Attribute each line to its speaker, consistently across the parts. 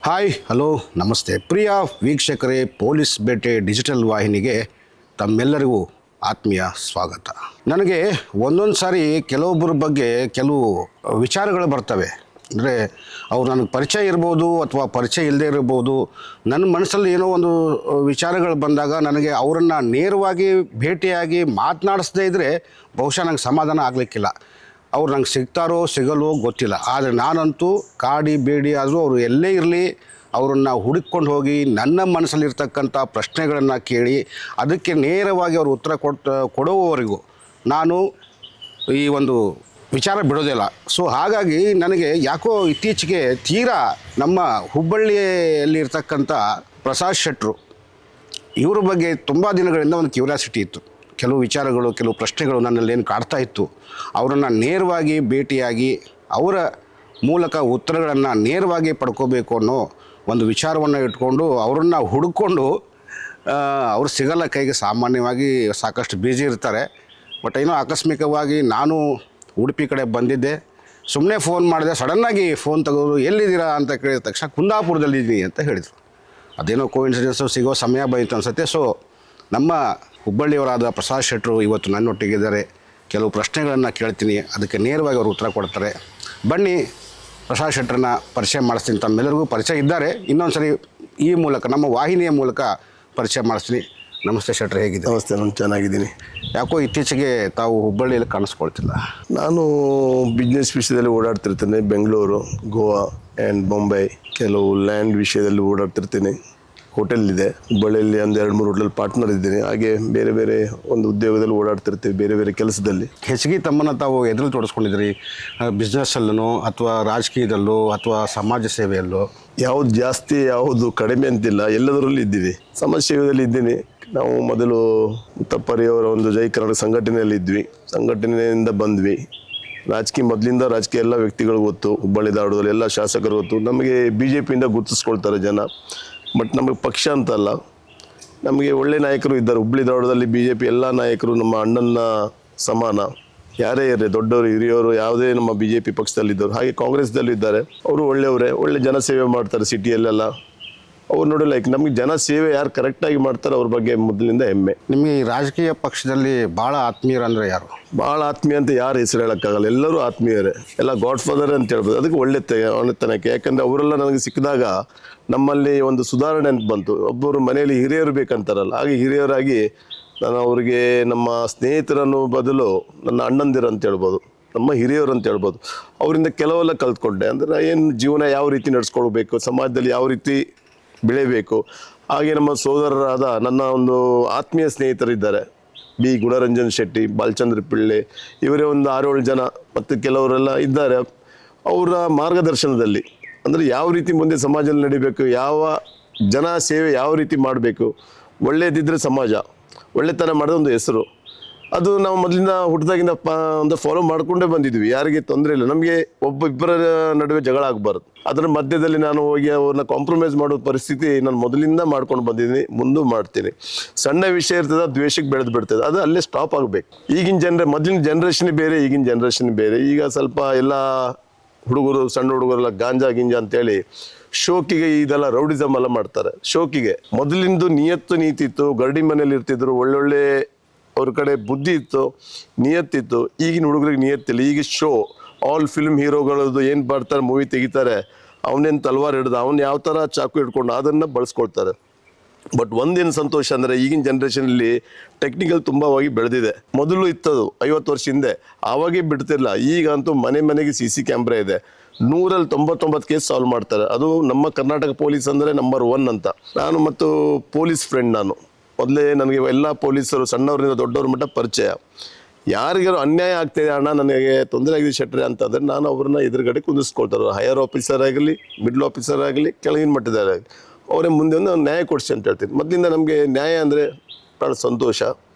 Speaker 1: Hi hello ನಮಸ್ತೆ ಪ್ರಿಯ ವೀಕ್ಷಕರೇ, police ಬೇಟೆ ಡಿಜಿಟಲ್ ವಾಹಿನಿಗೆ ತಮ್ಮೆಲ್ಲರಿಗೂ ಆತ್ಮೀಯ ಸ್ವಾಗತ. ನನಗೆ ಒಂದೊಂದು ಸಾರಿ ಕೆಲವೊಬ್ಬರ ಬಗ್ಗೆ ಕೆಲವು ವಿಚಾರಗಳು ಬರ್ತವೆ. ಅಂದರೆ ಅವ್ರು ನನಗೆ ಪರಿಚಯ ಇರ್ಬೋದು ಅಥವಾ ಪರಿಚಯ ಇಲ್ಲದೆ ಇರ್ಬೋದು. ನನ್ನ ಮನಸ್ಸಲ್ಲಿ ಏನೋ ಒಂದು ವಿಚಾರಗಳು ಬಂದಾಗ ನನಗೆ ಅವರನ್ನು ನೇರವಾಗಿ ಭೇಟಿಯಾಗಿ ಮಾತನಾಡಿಸದೇ ಇದ್ದರೆ ಬಹುಶಃ ನಂಗೆ ಸಮಾಧಾನ ಆಗಲಿಕ್ಕಿಲ್ಲ. ಅವ್ರು ನಂಗೆ ಸಿಗ್ತಾರೋ ಸಿಗಲ್ಲೋ ಗೊತ್ತಿಲ್ಲ. ಆದರೆ ನಾನಂತೂ ಕಾಡಿ ಬೇಡಿ ಆದರೂ ಅವರು ಎಲ್ಲೇ ಇರಲಿ ಅವರನ್ನು ಹುಡುಕೊಂಡು ಹೋಗಿ ನನ್ನ ಮನಸ್ಸಲ್ಲಿರ್ತಕ್ಕಂಥ ಪ್ರಶ್ನೆಗಳನ್ನು ಕೇಳಿ ಅದಕ್ಕೆ ನೇರವಾಗಿ ಅವರು ಉತ್ತರ ಕೊಡುವವರೆಗೂ ನಾನು ಈ ಒಂದು ವಿಚಾರ ಬಿಡೋದಿಲ್ಲ. ಸೊ ಹಾಗಾಗಿ ನನಗೆ ಯಾಕೋ ಇತ್ತೀಚೆಗೆ ತೀರಾ ನಮ್ಮ ಹುಬ್ಬಳ್ಳಿಯಲ್ಲಿರ್ತಕ್ಕಂಥ ಪ್ರಸಾದ್ ಶೆಟ್ಟರು ಇವ್ರ ಬಗ್ಗೆ ತುಂಬ ದಿನಗಳಿಂದ ಒಂದು ಕ್ಯೂರಿಯಾಸಿಟಿ ಇತ್ತು. ಕೆಲವು ವಿಚಾರಗಳು, ಕೆಲವು ಪ್ರಶ್ನೆಗಳು ನನ್ನಲ್ಲೇನು ಕಾಡ್ತಾ ಇತ್ತು. ಅವರನ್ನು ನೇರವಾಗಿ ಭೇಟಿಯಾಗಿ ಅವರ ಮೂಲಕ ಉತ್ತರಗಳನ್ನು ನೇರವಾಗಿ ಪಡ್ಕೋಬೇಕು ಅನ್ನೋ ಒಂದು ವಿಚಾರವನ್ನು ಇಟ್ಕೊಂಡು ಅವರನ್ನು ಹುಡುಕೊಂಡು ಅವ್ರು ಸಿಗಲ್ಲ ಕೈಗೆ. ಸಾಮಾನ್ಯವಾಗಿ ಸಾಕಷ್ಟು ಬ್ಯುಸಿ ಇರ್ತಾರೆ. ಬಟ್ ಏನೋ ಆಕಸ್ಮಿಕವಾಗಿ ನಾನು ಉಡುಪಿ ಕಡೆ ಬಂದಿದ್ದೆ. ಸುಮ್ಮನೆ ಫೋನ್ ಮಾಡಿದೆ. ಸಡನ್ನಾಗಿ ಫೋನ್ ತೆಗೆದು ಎಲ್ಲಿದ್ದೀರಾ ಅಂತ ಕೇಳಿದ ತಕ್ಷಣ ಕುಂದಾಪುರದಲ್ಲಿದ್ದೀನಿ ಅಂತ ಹೇಳಿದರು. ಅದೇನೋ ಕೋಇನ್ಸಿಡೆನ್ಸು, ಸಿಗೋ ಸಮಯ ಬಂತು ಅನಿಸುತ್ತೆ. ಸೊ ನಮ್ಮ ಹುಬ್ಬಳ್ಳಿಯವರಾದ ಪ್ರಸಾದ್ ಶೆಟ್ಟರು ಇವತ್ತು ನನ್ನೊಟ್ಟಿಗಿದ್ದಾರೆ. ಕೆಲವು ಪ್ರಶ್ನೆಗಳನ್ನು ಕೇಳ್ತೀನಿ, ಅದಕ್ಕೆ ನೇರವಾಗಿ ಅವರು ಉತ್ತರ ಕೊಡ್ತಾರೆ. ಬನ್ನಿ ಪ್ರಸಾದ್ ಶೆಟ್ಟರನ್ನ ಪರಿಚಯ ಮಾಡಿಸ್ತೀನಿ. ತಮ್ಮೆಲ್ಲರಿಗೂ ಪರಿಚಯ ಇದ್ದಾರೆ. ಇನ್ನೊಂದು ಸರಿ ಈ ಮೂಲಕ ನಮ್ಮ ವಾಹಿನಿಯ ಮೂಲಕ ಪರಿಚಯ ಮಾಡಿಸ್ತೀನಿ. ನಮಸ್ತೆ ಶೆಟ್ಟರ್, ಹೇಗಿದೆ?
Speaker 2: ನಮಸ್ತೆ, ನಾನು ಚೆನ್ನಾಗಿದ್ದೀನಿ.
Speaker 1: ಯಾಕೋ ಇತ್ತೀಚೆಗೆ ತಾವು ಹುಬ್ಬಳ್ಳಿಯಲ್ಲಿ ಕಾಣಿಸ್ಕೊಳ್ತಿಲ್ಲ.
Speaker 2: ನಾನು ಬಿಸ್ನೆಸ್ ವಿಷಯದಲ್ಲಿ ಓಡಾಡ್ತಿರ್ತೇನೆ. ಬೆಂಗಳೂರು, ಗೋವಾ ಆ್ಯಂಡ್ ಮುಂಬೈ ಕೆಲವು ಲ್ಯಾಂಡ್ ವಿಷಯದಲ್ಲಿ ಓಡಾಡ್ತಿರ್ತೀನಿ. ಹೋಟೆಲ್ ಇದೆ ಹುಬ್ಬಳ್ಳಿಯಲ್ಲಿ, ಒಂದು 2-3 ಹೋಟೆಲ್ ಪಾರ್ಟ್ನರ್ ಇದ್ದೀನಿ. ಹಾಗೆ ಬೇರೆ ಬೇರೆ ಒಂದು ಉದ್ಯೋಗದಲ್ಲಿ ಓಡಾಡ್ತಿರ್ತೀವಿ, ಬೇರೆ ಬೇರೆ ಕೆಲಸದಲ್ಲಿ.
Speaker 1: ಹೆಚ್ಚಿಗೆ ತಮ್ಮನ್ನು ತಾವು ಎದುರು ತೋರಿಸ್ಕೊಂಡಿದ್ರಿ? ಬಿಸ್ನೆಸ್ಸಲ್ಲೂ ಅಥವಾ ರಾಜಕೀಯದಲ್ಲೋ ಅಥವಾ ಸಮಾಜ ಸೇವೆಯಲ್ಲೋ?
Speaker 2: ಯಾವುದು ಜಾಸ್ತಿ ಯಾವುದು ಕಡಿಮೆ ಅಂತಿಲ್ಲ, ಎಲ್ಲದರಲ್ಲೂ ಇದ್ದೀವಿ. ಸಮಾಜ ಸೇವೆಯಲ್ಲಿ ಇದ್ದೀನಿ. ನಾವು ಮೊದಲು ಮುತ್ತಪ್ಪರಿಯವರ ಒಂದು ಜೈ ಕರ್ನಾಟಕ ಸಂಘಟನೆಯಲ್ಲಿ ಇದ್ವಿ. ಸಂಘಟನೆಯಿಂದ ಬಂದ್ವಿ. ಮೊದಲಿಂದ ರಾಜಕೀಯ ಎಲ್ಲ ವ್ಯಕ್ತಿಗಳು ಗೊತ್ತು. ಹುಬ್ಬಳ್ಳಿ ಧಾರವಾಡದಲ್ಲಿ ಎಲ್ಲ ಶಾಸಕರು ಗೊತ್ತು. ನಮಗೆ BJPಯಿಂದ ಗುರುತಿಸ್ಕೊಳ್ತಾರೆ ಜನ. ಬಟ್ ನಮಗೆ ಪಕ್ಷ ಅಂತಲ್ಲ, ನಮಗೆ ಒಳ್ಳೆ ನಾಯಕರು ಇದ್ದಾರೆ. ಹುಬ್ಬಳ್ಳಿ ಧಾರವಾಡದಲ್ಲಿ BJP ಎಲ್ಲ ನಾಯಕರು ನಮ್ಮ ಅಣ್ಣನ ಸಮಾನ. ಯಾರೇ ಇರಲಿ, ದೊಡ್ಡವರು ಹಿರಿಯವರು ಯಾವುದೇ ನಮ್ಮ BJP ಪಕ್ಷದಲ್ಲಿದ್ದರು. ಹಾಗೆ ಕಾಂಗ್ರೆಸ್ದಲ್ಲೂ ಇದ್ದಾರೆ. ಅವರು ಒಳ್ಳೆಯವರೇ, ಒಳ್ಳೆ ಜನ ಸೇವೆ ಮಾಡ್ತಾರೆ ಸಿಟಿಯಲ್ಲೆಲ್ಲ. ಅವ್ರು ನೋಡಿ ನಮಗೆ ಜನ ಸೇವೆ ಯಾರು ಕರೆಕ್ಟಾಗಿ ಮಾಡ್ತಾರೆ ಅವ್ರ ಬಗ್ಗೆ ಮೊದಲಿಂದ ಹೆಮ್ಮೆ.
Speaker 1: ನಿಮಗೆ ಈ ರಾಜಕೀಯ ಪಕ್ಷದಲ್ಲಿ ಭಾಳ ಆತ್ಮೀಯರಂದರೆ ಯಾರು?
Speaker 2: ಭಾಳ ಆತ್ಮೀಯ ಅಂತ ಯಾರು ಹೆಸರು ಹೇಳೋಕ್ಕಾಗಲ್ಲ. ಎಲ್ಲರೂ ಆತ್ಮೀಯರೇ, ಎಲ್ಲ ಗಾಡ್ ಫಾದರ್ ಅಂತ ಹೇಳ್ಬೋದು. ಅದಕ್ಕೆ ಒಳ್ಳೆತನಕ್ಕೆ. ಯಾಕಂದರೆ ಅವರೆಲ್ಲ ನನಗೆ ಸಿಕ್ಕಿದಾಗ ನಮ್ಮಲ್ಲಿ ಒಂದು ಸುಧಾರಣೆ ಅಂತ ಬಂತು. ಒಬ್ಬರು ಮನೆಯಲ್ಲಿ ಹಿರಿಯರು ಬೇಕಂತಾರಲ್ಲ, ಹಾಗೆ ಹಿರಿಯರಾಗಿ ನಾನು ಅವರಿಗೆ ನಮ್ಮ ಸ್ನೇಹಿತರನ್ನು ಬದಲು ನನ್ನ ಅಣ್ಣಂದಿರು ಅಂತ ಹೇಳ್ಬೋದು, ನಮ್ಮ ಹಿರಿಯರು ಅಂತ ಹೇಳ್ಬೋದು. ಅವರಿಂದ ಕೆಲವೆಲ್ಲ ಕಲ್ತ್ಕೊಂಡೆ. ಅಂದರೆ ಏನು ಜೀವನ ಯಾವ ರೀತಿ ನಡೆಸ್ಕೊಳ್ಬೇಕು, ಸಮಾಜದಲ್ಲಿ ಯಾವ ರೀತಿ ಬೆಳೆಯಬೇಕು. ಹಾಗೆ ನಮ್ಮ ಸೋದರರಾದ ನನ್ನ ಒಂದು ಆತ್ಮೀಯ ಸ್ನೇಹಿತರಿದ್ದಾರೆ, B. ಗುಣರಂಜನ್ ಶೆಟ್ಟಿ, ಬಾಲಚಂದ್ರ ಪಿಳ್ಳೆ, ಇವರೇ ಒಂದು 6-7 ಜನ ಮತ್ತು ಕೆಲವರೆಲ್ಲ ಇದ್ದಾರೆ. ಅವರ ಮಾರ್ಗದರ್ಶನದಲ್ಲಿ ಅಂದರೆ ಯಾವ ರೀತಿ ಮುಂದೆ ಸಮಾಜದಲ್ಲಿ ನಡಿಬೇಕು, ಯಾವ ಜನ ಸೇವೆ ಯಾವ ರೀತಿ ಮಾಡಬೇಕು, ಒಳ್ಳೆಯದಿದ್ದರೆ ಸಮಾಜ, ಒಳ್ಳೆತನ ಮಾಡಿದ ಒಂದು ಹೆಸರು. ಅದು ನಾವು ಮೊದಲಿಂದ ಹುಟ್ಟಿದಾಗಿಂದ ಒಂದು ಫಾಲೋ ಮಾಡಿಕೊಂಡೇ ಬಂದಿದ್ವಿ. ಯಾರಿಗೆ ತೊಂದರೆ ಇಲ್ಲ. ನಮಗೆ ಇಬ್ಬರ ನಡುವೆ ಜಗಳ ಆಗಬಾರ್ದು. ಅದರ ಮಧ್ಯದಲ್ಲಿ ನಾನು ಹೋಗಿ ಅವ್ರನ್ನ ಕಾಂಪ್ರಮೈಸ್ ಮಾಡೋ ಪರಿಸ್ಥಿತಿ ನಾನು ಮೊದಲಿಂದ ಮಾಡ್ಕೊಂಡು ಬಂದಿದ್ದೀನಿ, ಮುಂದೂ ಮಾಡ್ತೀನಿ. ಸಣ್ಣ ವಿಷಯ ಇರ್ತದೆ, ದ್ವೇಷಕ್ಕೆ ಬೆಳೆದು ಬಿಡ್ತದೆ. ಅದು ಅಲ್ಲೇ ಸ್ಟಾಪ್ ಆಗಬೇಕು. ಈಗಿನ ಮೊದಲಿನ ಜನ್ರೇಷನ್ ಬೇರೆ, ಈಗಿನ ಜನ್ರೇಷನ್ ಬೇರೆ. ಈಗ ಸ್ವಲ್ಪ ಎಲ್ಲ ಹುಡುಗರು, ಸಣ್ಣ ಹುಡುಗರೆಲ್ಲ ಗಾಂಜಾ ಗಿಂಜಾ ಅಂತೇಳಿ ಶೋಕಿಗೆ ಇದೆಲ್ಲ ರೌಡಿಸಮ್ ಎಲ್ಲ ಮಾಡ್ತಾರೆ. ಶೋಕಿಗೆ ಮೊದಲಿಂದು ನಿಯತ್ತು ನೀತಿ ಇತ್ತು. ಗರಡಿ ಮನೇಲಿ ಇರ್ತಿದ್ರು, ಒಳ್ಳೊಳ್ಳೆ ಅವ್ರ ಕಡೆ ಬುದ್ಧಿ ಇತ್ತು, ನಿಯತ್ತಿತ್ತು. ಈಗಿನ ಹುಡುಗರಿಗೆ ನಿಯತ್ತಿಲ್ಲ. ಈಗ ಶೋ, ಆಲ್ ಫಿಲ್ಮ್ ಹೀರೋಗಳದ್ದು ಏನು ಬರ್ತಾರೆ, ಮೂವಿ ತೆಗಿತಾರೆ, ಅವನೇನು ತಲ್ವಾರ್ ಹಿಡ್ದು, ಅವ್ನು ಯಾವ ಥರ ಚಾಕು ಹಿಡ್ಕೊಂಡು ಅದನ್ನು ಬಳಸ್ಕೊಳ್ತಾರೆ. ಬಟ್ ಒಂದೇನು ಸಂತೋಷ ಅಂದರೆ ಈಗಿನ ಜನ್ರೇಷನಲ್ಲಿ ಟೆಕ್ನಿಕಲ್ ತುಂಬವಾಗಿ ಬೆಳೆದಿದೆ. ಮೊದಲು ಇತ್ತದು 50 ವರ್ಷ ಹಿಂದೆ, ಆವಾಗೇ ಬಿಡ್ತಿರಲಿಲ್ಲ. ಈಗಂತೂ ಮನೆ ಮನೆಗೆ CC ಕ್ಯಾಮ್ರಾ ಇದೆ. 100ರಲ್ಲಿ 99 ಕೇಸ್ ಸಾಲ್ವ್ ಮಾಡ್ತಾರೆ. ಅದು ನಮ್ಮ ಕರ್ನಾಟಕ ಪೊಲೀಸ್ ಅಂದರೆ ನಂಬರ್ 1 ಅಂತ. ನಾನು ಮತ್ತು ಪೊಲೀಸ್ ಫ್ರೆಂಡ್. ನಾನು ಮೊದಲೇ ನನಗೆ ಎಲ್ಲ ಪೊಲೀಸರು ಸಣ್ಣವರಿಂದ ದೊಡ್ಡವ್ರ ಮಟ್ಟ ಪರಿಚಯ. ಯಾರಿಗಾರು ಅನ್ಯಾಯ ಆಗ್ತಾಯಿದೆ, ಅಣ್ಣ ನನಗೆ ತೊಂದರೆ ಆಗಿದೆ ಶೆಟ್ರೆ ಅಂತಂದರೆ ನಾನು ಅವ್ರನ್ನ ಎದುರುಗಡೆ ಕುಂದಿಸ್ಕೊಳ್ತಾರೆ. ಹೈಯರ್ ಆಫೀಸರ್ ಆಗಲಿ, ಮಿಡ್ಲ್ ಆಫೀಸರ್ ಆಗಲಿ, ಕೆಳಗಿನ ಮಟ್ಟದಾಗಲಿ, ಅವರೇ ಮುಂದೆ ಒಂದು ನ್ಯಾಯ ಕೊಡಿಸಿ ಅಂತ ಹೇಳ್ತೀನಿ. ಮೊದಲಿಂದ ನಮಗೆ ನ್ಯಾಯ ಅಂದರೆ ಭಾಳ ಸಂತೋಷ.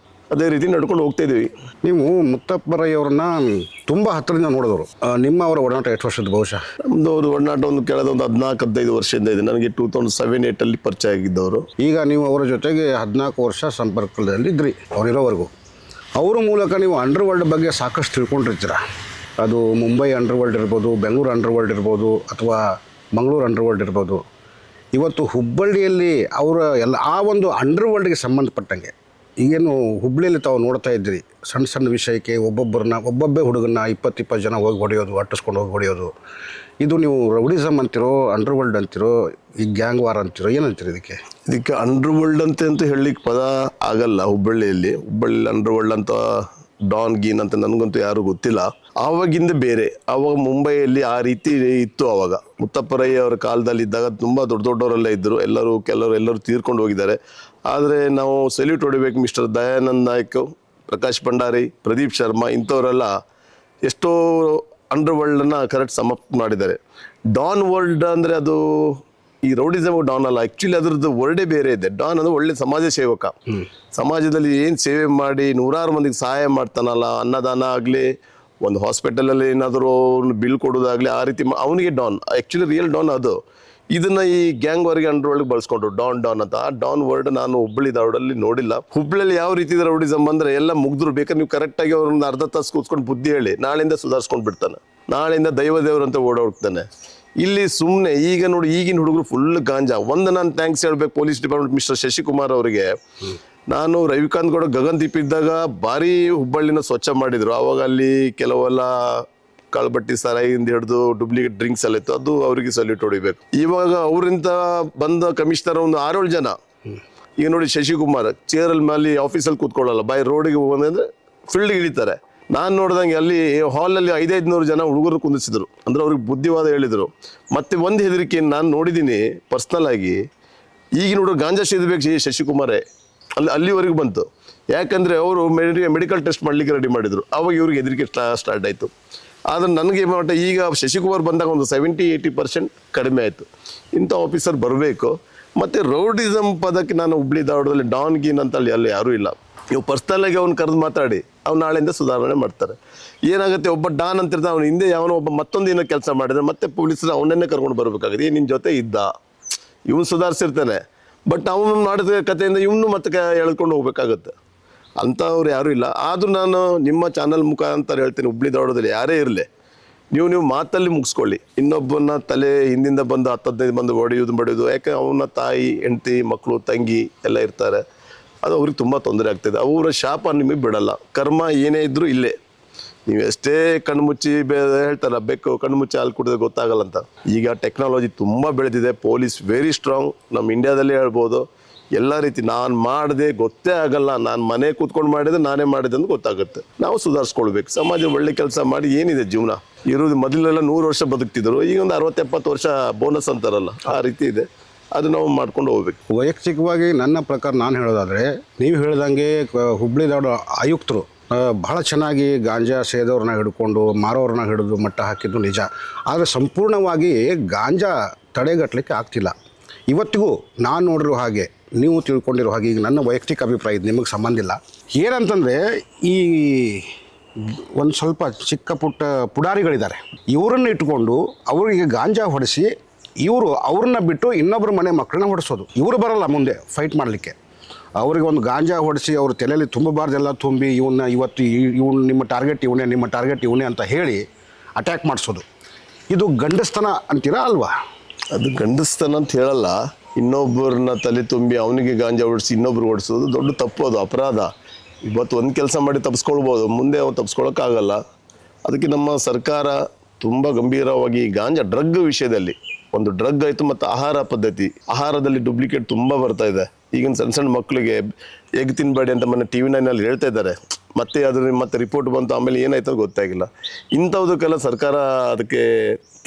Speaker 2: ಅದೇ ರೀತಿ ನಡ್ಕೊಂಡು ಹೋಗ್ತಾಯಿದ್ದೀವಿ.
Speaker 1: ನೀವು ಮುತ್ತಪ್ಪರಯ್ಯವ್ರನ್ನ ತುಂಬ ಹತ್ತಿರದಿಂದ ನೋಡಿದವರು. ನಿಮ್ಮ ಅವರ ಒಡನಾಟ ಎಷ್ಟು ವರ್ಷದ? ಬಹುಶಃ
Speaker 2: ನಮ್ಮದು ಅವರು ಒಡನಾಟ ಒಂದು ಕೆಳದೊಂದು 14-15 ವರ್ಷದಿಂದ ಇದೆ. ನನಗೆ 2007-8 ಪರಿಚಯ ಆಗಿದ್ದವರು.
Speaker 1: ಈಗ ನೀವು ಅವರ ಜೊತೆಗೆ 14 ವರ್ಷ ಸಂಪರ್ಕದಲ್ಲಿದ್ದಿರಿ ಅವರಿರೋವರೆಗೂ. ಅವರ ಮೂಲಕ ನೀವು ಅಂಡರ್ವರ್ಲ್ಡ್ ಬಗ್ಗೆ ಸಾಕಷ್ಟು ತಿಳ್ಕೊಂಡಿರ್ತೀರ. ಅದು ಮುಂಬೈ ಅಂಡರ್ವರ್ಲ್ಡ್ ಇರ್ಬೋದು, ಬೆಂಗಳೂರು ಅಂಡರ್ವರ್ಲ್ಡ್ ಇರ್ಬೋದು, ಅಥವಾ ಮಂಗಳೂರು ಅಂಡರ್ವರ್ಲ್ಡ್ ಇರ್ಬೋದು. ಇವತ್ತು ಹುಬ್ಬಳ್ಳಿಯಲ್ಲಿ ಅವರ ಎಲ್ಲ ಆ ಒಂದು ಅಂಡರ್ವರ್ಲ್ಡ್ಗೆ ಸಂಬಂಧಪಟ್ಟಂಗೆ ಈಗೇನು ಹುಬ್ಬಳ್ಳಿಯಲ್ಲಿ ತಾವು ನೋಡ್ತಾ ಇದ್ದೀರಿ, ಸಣ್ಣ ಸಣ್ಣ ವಿಷಯಕ್ಕೆ ಒಬ್ಬೊಬ್ಬೇ ಹುಡುಗನ್ನ 20 ಜನ ಹೋಗಿ ಹೊಡೆಯೋದು, ಅಟ್ಟಿಸ್ಕೊಂಡು ಹೋಗಿ ಹೊಡೆಯೋದು, ಇದು ನೀವು ರೌಡಿಸಮ್ ಅಂತಿರೋ, ಅಂಡರ್ವರ್ಲ್ಡ್ ಅಂತಿರೋ, ಈ ಗ್ಯಾಂಗ್ ವಾರ್ ಅಂತಿರೋ, ಏನಂತೀರಿ ಇದಕ್ಕೆ
Speaker 2: ಅಂಡರ್ವರ್ಲ್ಡ್ ಅಂತ ಹೇಳಲಿಕ್ಕೆ ಪದ ಆಗಲ್ಲ. ಹುಬ್ಬಳ್ಳಿ ಅಂಡರ್ವರ್ಲ್ಡ್ ಅಂತ ಡಾನ್ ಗೀನ್ ಅಂತ ನನಗಂತೂ ಯಾರು ಗೊತ್ತಿಲ್ಲ. ಆವಾಗಿಂದ ಬೇರೆ, ಆವಾಗ ಮುಂಬೈಯಲ್ಲಿ ಆ ರೀತಿ ಇತ್ತು. ಆವಾಗ ಮುತ್ತಪ್ಪ ರೈ ಅವರ ಕಾಲದಲ್ಲಿ ಇದ್ದಾಗ ತುಂಬ ದೊಡ್ಡವರೆಲ್ಲ ಇದ್ದರು. ಎಲ್ಲರೂ ತೀರ್ಕೊಂಡು ಹೋಗಿದ್ದಾರೆ. ಆದರೆ ನಾವು ಸೆಲ್ಯೂಟ್ ಹೊಡಿಬೇಕು ಮಿಸ್ಟರ್ ದಯಾನಂದ್ ನಾಯಕ್, ಪ್ರಕಾಶ್ ಭಂಡಾರಿ, ಪ್ರದೀಪ್ ಶರ್ಮಾ ಇಂಥವರೆಲ್ಲ ಎಷ್ಟೋ ಅಂಡರ್ವರ್ಲ್ಡನ್ನು ಕರೆಕ್ಟ್ ಸಮಾಪ್ತ ಮಾಡಿದ್ದಾರೆ. ಡಾನ್ ವರ್ಲ್ಡ್ ಅಂದರೆ ಅದು ಈ ರೌಡಿಸಮ್ ಡಾನ್ ಅಲ್ಲ, ಆ್ಯಕ್ಚುಲಿ ಅದ್ರದ್ದು ವರ್ಡೇ ಬೇರೆ ಇದೆ. ಡಾನ್ ಅಂದರೆ ಒಳ್ಳೆ ಸಮಾಜ ಸೇವಕ, ಸಮಾಜದಲ್ಲಿ ಏನು ಸೇವೆ ಮಾಡಿ ನೂರಾರು ಮಂದಿಗೆ ಸಹಾಯ ಮಾಡ್ತಾನಲ್ಲ, ಅನ್ನದಾನ ಆಗಲಿ, ಒಂದು ಹಾಸ್ಪಿಟಲಲ್ಲಿ ಏನಾದರೂ ಬಿಲ್ ಕೊಡೋದಾಗಲಿ, ಆ ರೀತಿ ಅವನಿಗೆ ಡಾನ್. ಆ್ಯಕ್ಚುಲಿ ರಿಯಲ್ ಡಾನ್ ಅದು. ಇದನ್ನು ಈ ಗ್ಯಾಂಗ್ ವರ್ಗೆ ಅಂಡರ್ವರ್ಲ್ಡ್ ಬಳಸ್ಕೊಂಡ್ರು ಡಾನ್ ಅಂತ. ಆ ಡಾನ್ ವರ್ಡ್ ನಾನು ಹುಬ್ಬಳ್ಳಿ ಧಾರವಾಡಲ್ಲಿ ನೋಡಿಲ್ಲ. ಹುಬ್ಬಳ್ಳಿಯಲ್ಲಿ ಯಾವ ರೀತಿ ರೌಡಿಸಮ್ ಅಂದರೆ ಎಲ್ಲ ಮುಗ್ದ್ರು, ಬೇಕಾದ್ರೆ ನೀವು ಕರೆಕ್ಟಾಗಿ ಅವ್ರನ್ನ ಅರ್ಧ ತಾಸು ಕೂತ್ಕೊಂಡು ಬುದ್ಧಿ ಹೇಳಿ ನಾಳೆಯಿಂದ ಸುಧಾರಿಸ್ಕೊಂಡು ಬಿಡ್ತಾನೆ, ನಾಳೆಯಿಂದ ದೈವದೇವರು ಅಂತ ಓಡೋಗ್ತಾನೆ. ಇಲ್ಲಿ ಸುಮ್ಮನೆ ಈಗ ನೋಡಿ, ಈಗಿನ ಹುಡುಗರು ಫುಲ್ ಗಾಂಜಾ. ನಾನು ಥ್ಯಾಂಕ್ಸ್ ಹೇಳ್ಬೇಕು ಪೊಲೀಸ್ ಡಿಪಾರ್ಟ್ಮೆಂಟ್ ಮಿಸ್ಟರ್ ಶಶಿಕುಮಾರ್ ಅವರಿಗೆ. ನಾನು ರವಿಕಾಂತ್ ಗೌಡ ಗಗನ್ದೀಪ್ ಇದ್ದಾಗ ಭಾರಿ ಹುಬ್ಬಳ್ಳಿನ ಸ್ವಚ್ಛ ಮಾಡಿದ್ರು. ಆವಾಗ ಅಲ್ಲಿ ಕೆಲವೆಲ್ಲ ಕಾಳುಬಟ್ಟಿ ಸಾರಾಯಿಂದ ಹಿಡಿದು ಡೂಪ್ಲಿಕೇಟ್ ಡ್ರಿಂಕ್ಸ್ ಎಲ್ಲ ಇತ್ತು, ಅದು ಅವರಿಗೆ ಸಲ್ಯೂಟ್ ಹೊಡಿಬೇಕು. ಇವಾಗ ಅವರಿಂದ ಬಂದ ಕಮಿಷನರ್ ಒಂದು 6-7 ಜನ. ಈಗ ನೋಡಿ ಶಶಿಕುಮಾರ್ ಚೇರಲ್ಲಿ ಮೇಲೆ ಆಫೀಸಲ್ಲಿ ಕೂತ್ಕೊಳ್ಳಲ್ಲ, ಬೈ ರೋಡಿಗೆ ಹೋಗೋದಂದ್ರೆ ಫೀಲ್ಡ್ಗೆ ಇಳಿತಾರೆ. ನಾನು ನೋಡ್ದಂಗೆ ಅಲ್ಲಿ ಹಾಲಲ್ಲಿ 500-500 ಜನ ಹುಡುಗರು ಕುಂದಿಸಿದ್ರು, ಅಂದ್ರೆ ಅವ್ರಿಗೆ ಬುದ್ಧಿವಾದ ಹೇಳಿದರು. ಮತ್ತೆ ಒಂದು ಹೆದರಿಕೆ ನಾನು ನೋಡಿದ್ದೀನಿ ಪರ್ಸ್ನಲ್ ಆಗಿ, ಈಗಿನ ಹುಡುಗರು ಗಾಂಜಾ ಸೇದಬೇಕು ಶಶಿಕುಮಾರೇ ಅಲ್ಲಿವರೆಗೂ ಬಂತು. ಯಾಕಂದರೆ ಅವರು ಮೆಡಿಕಲ್ ಟೆಸ್ಟ್ ಮಾಡಲಿಕ್ಕೆ ರೆಡಿ ಮಾಡಿದರು. ಆವಾಗ ಇವ್ರಿಗೆ ಹೆದರಿಕೆ ಸ್ಟಾರ್ಟ್ ಆಯಿತು. ಆದರೆ ನನಗೆ ಮಟ್ಟ ಈಗ ಶಶಿಕುಮಾರ್ ಬಂದಾಗ ಒಂದು 70-80% ಕಡಿಮೆ ಆಯಿತು. ಇಂಥ ಆಫೀಸರ್ ಬರಬೇಕು. ಮತ್ತು ರೌಡಿಸಮ್ ಪದಕ್ಕೆ ನಾನು ಹುಬ್ಬಳ್ಳಿ ಧಾರವಾಡದಲ್ಲಿ ಡಾನ್ ಗೀನ್ ಅಂತ ಅಲ್ಲಿ ಯಾರೂ ಇಲ್ಲ. ನೀವು ಪರ್ಸ್ನಲ್ಲಾಗಿ ಅವ್ನು ಕರೆದು ಮಾತಾಡಿ, ಅವ್ನು ನಾಳೆಯಿಂದ ಸುಧಾರಣೆ ಮಾಡ್ತಾರೆ. ಏನಾಗುತ್ತೆ, ಒಬ್ಬ ಡಾನ್ ಅಂತಿರ್ತಾನೆ, ಅವ್ನು ಹಿಂದೆ ಯಾವನೋ ಒಬ್ಬ ಮತ್ತೊಂದು ಏನೋ ಕೆಲಸ ಮಾಡಿದ್ರೆ ಮತ್ತೆ ಪೊಲೀಸರು ಅವನನ್ನೇ ಕರ್ಕೊಂಡು ಬರಬೇಕಾಗುತ್ತೆ. ನಿನ್ನ ಜೊತೆ ಇದ್ದ, ಇವನು ಸುಧಾರಿಸಿರ್ತಾನೆ, ಬಟ್ ಅವನು ಮಾಡಿದ ಕಥೆಯಿಂದ ಇವನು ಮತ್ತೆ ಎಳ್ಕೊಂಡು ಹೋಗ್ಬೇಕಾಗತ್ತೆ. ಅಂಥವ್ರು ಯಾರೂ ಇಲ್ಲ. ಆದರೂ ನಾನು ನಿಮ್ಮ ಚಾನಲ್ ಮುಖಾಂತರ ಹೇಳ್ತೀನಿ, ಹುಬ್ಬಳ್ಳಿ ಧಾರವಾಡದಲ್ಲಿ ಯಾರೇ ಇರಲಿ, ನೀವು ಮಾತಲ್ಲಿ ಮುಗಿಸ್ಕೊಳ್ಳಿ. ಇನ್ನೊಬ್ಬನ ತಲೆ ಹಿಂದಿಂದ ಬಂದು 10-15 ಮಂದಿ ಹೊಡೆಯೋದು. ಯಾಕೆ ಅವನ ತಾಯಿ, ಹೆಂಡತಿ, ಮಕ್ಕಳು, ತಂಗಿ ಎಲ್ಲ ಇರ್ತಾರೆ. ಅದು ಅವ್ರಿಗೆ ತುಂಬ ತೊಂದರೆ ಆಗ್ತದೆ. ಅವರ ಶಾಪ ನಿಮಗೆ ಬಿಡಲ್ಲ. ಕರ್ಮ ಏನೇ ಇದ್ದರೂ ಇಲ್ಲೇ. ನೀವು ಎಷ್ಟೇ ಕಣ್ಮುಚ್ಚಿ ಹೇಳ್ತಾರ, ಬೆಕ್ಕು ಕಣ್ಮುಚ್ಚಿ ಹಾಲು ಕುಡಿದ್ರೆ ಗೊತ್ತಾಗಲ್ಲ ಅಂತ. ಈಗ ಟೆಕ್ನಾಲಜಿ ತುಂಬ ಬೆಳೆದಿದೆ. Police very strong. ನಮ್ಮ ಇಂಡಿಯಾದಲ್ಲೇ ಹೇಳ್ಬೋದು. ಎಲ್ಲ ರೀತಿ ನಾನು ಮಾಡಿದೆ ಗೊತ್ತೇ ಆಗಲ್ಲ, ನಾನು ಮನೆ ಕೂತ್ಕೊಂಡು ಮಾಡಿದೆ, ನಾನೇ ಮಾಡಿದೆ ಅಂತ ಗೊತ್ತಾಗುತ್ತೆ. ನಾವು ಸುಧಾರಿಸ್ಕೊಳ್ಬೇಕು. ಸಮಾಜ ಒಳ್ಳೆ ಕೆಲಸ ಮಾಡಿ ಏನಿದೆ ಜೀವನ ಇರೋದು. ಮೊದಲೆಲ್ಲ 100 ವರ್ಷ ಬದುಕ್ತಿದ್ರು, ಈಗ ಒಂದು 60-70 ವರ್ಷ ಬೋನಸ್ ಅಂತಾರಲ್ಲ, ಆ ರೀತಿ ಇದೆ. ಅದು ನಾವು ಮಾಡ್ಕೊಂಡು ಹೋಗ್ಬೇಕು.
Speaker 1: ವೈಯಕ್ತಿಕವಾಗಿ ನನ್ನ ಪ್ರಕಾರ ನಾನು ಹೇಳೋದಾದರೆ, ನೀವು ಹೇಳ್ದಂಗೆ ಹುಬ್ಬಳ್ಳಿ ಧಾರವಾಡ ಆಯುಕ್ತರು ಬಹಳ ಚೆನ್ನಾಗಿ ಗಾಂಜಾ ಸೇದೋರನ್ನ ಹಿಡ್ಕೊಂಡು ಮಾರೋರನ್ನ ಹಿಡಿದು ಮಟ್ಟ ಹಾಕಿದ್ದು ನಿಜ. ಆದರೆ ಸಂಪೂರ್ಣವಾಗಿ ಗಾಂಜಾ ತಡೆಗಟ್ಟಲಿಕ್ಕೆ ಆಗ್ತಿಲ್ಲ. ಇವತ್ತಿಗೂ ನಾನು ನೋಡಿರೋ ಹಾಗೆ, ನೀವು ತಿಳ್ಕೊಂಡಿರೋ ಹಾಗೆ, ಈಗ ನನ್ನ ವೈಯಕ್ತಿಕ ಅಭಿಪ್ರಾಯ ಇದು, ನಿಮಗೆ ಸಂಬಂಧ ಇಲ್ಲ. ಏನಂತಂದರೆ, ಈ ಒಂದು ಸ್ವಲ್ಪ ಚಿಕ್ಕ ಪುಟ್ಟ ಪುಡಾರಿಗಳಿದ್ದಾರೆ, ಇವರನ್ನು ಇಟ್ಕೊಂಡು ಅವರಿಗೆ ಗಾಂಜಾ ಹೊಡೆಸಿ ಅವ್ರನ್ನ ಬಿಟ್ಟು ಇನ್ನೊಬ್ಬರ ಮನೆ ಮಕ್ಕಳನ್ನ ಹೊಡೆಸೋದು. ಇವರು ಬರಲ್ಲ ಮುಂದೆ ಫೈಟ್ ಮಾಡಲಿಕ್ಕೆ. ಅವರಿಗೆ ಒಂದು ಗಾಂಜಾ ಹೊಡೆಸಿ ಅವ್ರ ತಲೆಯಲ್ಲಿ ತುಂಬಬಾರ್ದೆಲ್ಲ ತುಂಬಿ, ಇವನು ನಿಮ್ಮ ಟಾರ್ಗೆಟ್ ಇವನೇ ಅಂತ ಹೇಳಿ ಅಟ್ಯಾಕ್ ಮಾಡಿಸೋದು. ಇದು ಗಂಡಸ್ತನ ಅಂತೀರಾ ಅಲ್ವಾ?
Speaker 2: ಅದು ಗಂಡಸ್ತನ ಅಂತ ಹೇಳಲ್ಲ. ಇನ್ನೊಬ್ಬರನ್ನ ತಲೆ ತುಂಬಿ ಅವನಿಗೆ ಗಾಂಜಾ ಹೊಡಿಸಿ ಇನ್ನೊಬ್ರು ಹೊಡಿಸೋದು ದೊಡ್ಡ ತಪ್ಪು, ಅದು ಅಪರಾಧ. ಇವತ್ತು ಒಂದು ಕೆಲಸ ಮಾಡಿ ತಪ್ಪಿಸ್ಕೊಳ್ಬೋದು, ಮುಂದೆ ಅವ್ನು ತಪ್ಪಿಸ್ಕೊಳಕ್ಕಾಗಲ್ಲ. ಅದಕ್ಕೆ ನಮ್ಮ ಸರ್ಕಾರ ತುಂಬ ಗಂಭೀರವಾಗಿ ಗಾಂಜಾ ಡ್ರಗ್ ವಿಷಯದಲ್ಲಿ, ಒಂದು ಡ್ರಗ್ ಆಯಿತು ಮತ್ತು ಆಹಾರ ಪದ್ಧತಿ, ಆಹಾರದಲ್ಲಿ ಡೂಪ್ಲಿಕೇಟ್ ತುಂಬ ಬರ್ತಾ ಇದೆ. ಈಗಿನ ಸಣ್ಣ ಮಕ್ಕಳಿಗೆ ಎಗ್ ತಿನ್ನಬೇಡಿ ಅಂತ ಮೊನ್ನೆ TV9 ಹೇಳ್ತಾ ಇದ್ದಾರೆ. ಮತ್ತೆ ರಿಪೋರ್ಟ್ ಬಂತು, ಆಮೇಲೆ ಏನಾಯ್ತು ಗೊತ್ತಾಗಿಲ್ಲ. ಇಂಥದಕ್ಕೆಲ್ಲ ಸರ್ಕಾರ ಅದಕ್ಕೆ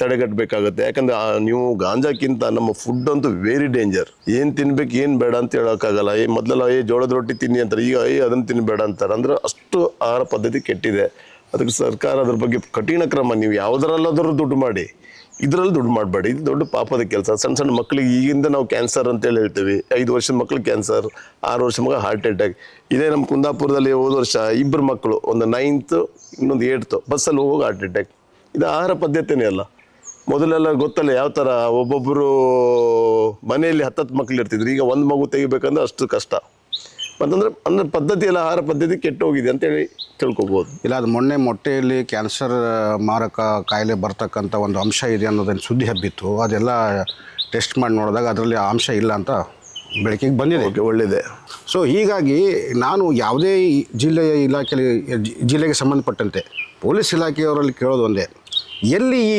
Speaker 2: ತಡೆಗಟ್ಟಬೇಕಾಗುತ್ತೆ. ಯಾಕಂದರೆ ನೀವು ಗಾಂಜಾಕ್ಕಿಂತ ನಮ್ಮ ಫುಡ್ ಅಂತೂ ವೆರಿ ಡೇಂಜರ್. ಏನು ತಿನ್ಬೇಕು ಏನು ಬೇಡ ಅಂತ ಹೇಳೋಕ್ಕಾಗಲ್ಲ. ಮೊದಲೆಲ್ಲ ಜೋಳದ ರೊಟ್ಟಿ ತಿನ್ನಿ ಅಂತಾರೆ, ಈಗ ಅದನ್ನು ತಿನ್ನಬೇಡ ಅಂತಾರೆ. ಅಂದರೆ ಅಷ್ಟು ಆಹಾರ ಪದ್ಧತಿ ಕೆಟ್ಟಿದೆ. ಅದಕ್ಕೆ ಸರ್ಕಾರ ಅದ್ರ ಬಗ್ಗೆ ಕಠಿಣ ಕ್ರಮ, ನೀವು ಯಾವುದರಲ್ಲಾದರೂ ದುಡ್ಡು ಮಾಡಿ, ಇದರಲ್ಲಿ ದುಡ್ಡು ಮಾಡಬೇಡಿ. ಇದು ದೊಡ್ಡ ಪಾಪದ ಕೆಲಸ. ಸಣ್ಣ ಮಕ್ಕಳಿಗೆ ಈಗಿಂದ ನಾವು ಕ್ಯಾನ್ಸರ್ ಅಂತೇಳಿ ಹೇಳ್ತೀವಿ. 5 ವರ್ಷದ ಮಕ್ಳಿಗೆ ಕ್ಯಾನ್ಸರ್, 6 ವರ್ಷ ಮಗ ಹಾರ್ಟ್ ಅಟ್ಯಾಕ್. ಇದೇ ನಮ್ಮ ಕುಂದಾಪುರದಲ್ಲಿ ಹೋದ ವರ್ಷ 2 ಮಕ್ಕಳು, ಒಂದು 9th ಇನ್ನೊಂದು 8th, ಬಸ್ಸಲ್ಲಿ ಹೋಗಿ ಹಾರ್ಟ್ ಅಟ್ಯಾಕ್. ಇದು ಆಹಾರ ಪದ್ಧತಿನೇ ಅಲ್ಲ. ಮೊದಲೆಲ್ಲ ಗೊತ್ತಲ್ಲ ಯಾವ ಥರ, ಒಬ್ಬೊಬ್ಬರು ಮನೆಯಲ್ಲಿ 10 ಮಕ್ಕಳು ಇರ್ತಿದ್ರು. ಈಗ ಒಂದು ಮಗು ತೆಗಿಬೇಕಂದ್ರೆ ಅಷ್ಟು ಕಷ್ಟ. ಅಂದರೆ ಪದ್ಧತಿ ಎಲ್ಲ ಆಹಾರ ಪದ್ಧತಿ ಕೆಟ್ಟು ಹೋಗಿದೆ ಅಂತೇಳಿ ತಿಳ್ಕೊಬೋದು.
Speaker 1: ಇಲ್ಲ ಅದು ಮೊಟ್ಟೆಯಲ್ಲಿ ಕ್ಯಾನ್ಸರ್ ಮಾರಕ ಕಾಯಿಲೆ ಬರ್ತಕ್ಕಂಥ ಒಂದು ಅಂಶ ಇದೆ ಅನ್ನೋದನ್ನು ಸುದ್ದಿ ಹಬ್ಬಿತ್ತು. ಅದೆಲ್ಲ ಟೆಸ್ಟ್ ಮಾಡಿ ನೋಡಿದಾಗ ಅದರಲ್ಲಿ ಆ ಅಂಶ ಇಲ್ಲ ಅಂತ ಬೆಳಕಿಗೆ ಬಂದಿದೆ.
Speaker 2: ಓಕೆ, ಒಳ್ಳೆಯದೇ.
Speaker 1: ಸೊ ಹೀಗಾಗಿ ನಾನು ಯಾವುದೇ ಜಿಲ್ಲೆಯ ಜಿಲ್ಲೆಗೆ ಸಂಬಂಧಪಟ್ಟಂತೆ ಪೊಲೀಸ್ ಇಲಾಖೆಯವರಲ್ಲಿ ಕೇಳೋದು ಒಂದೇ, ಎಲ್ಲಿ ಈ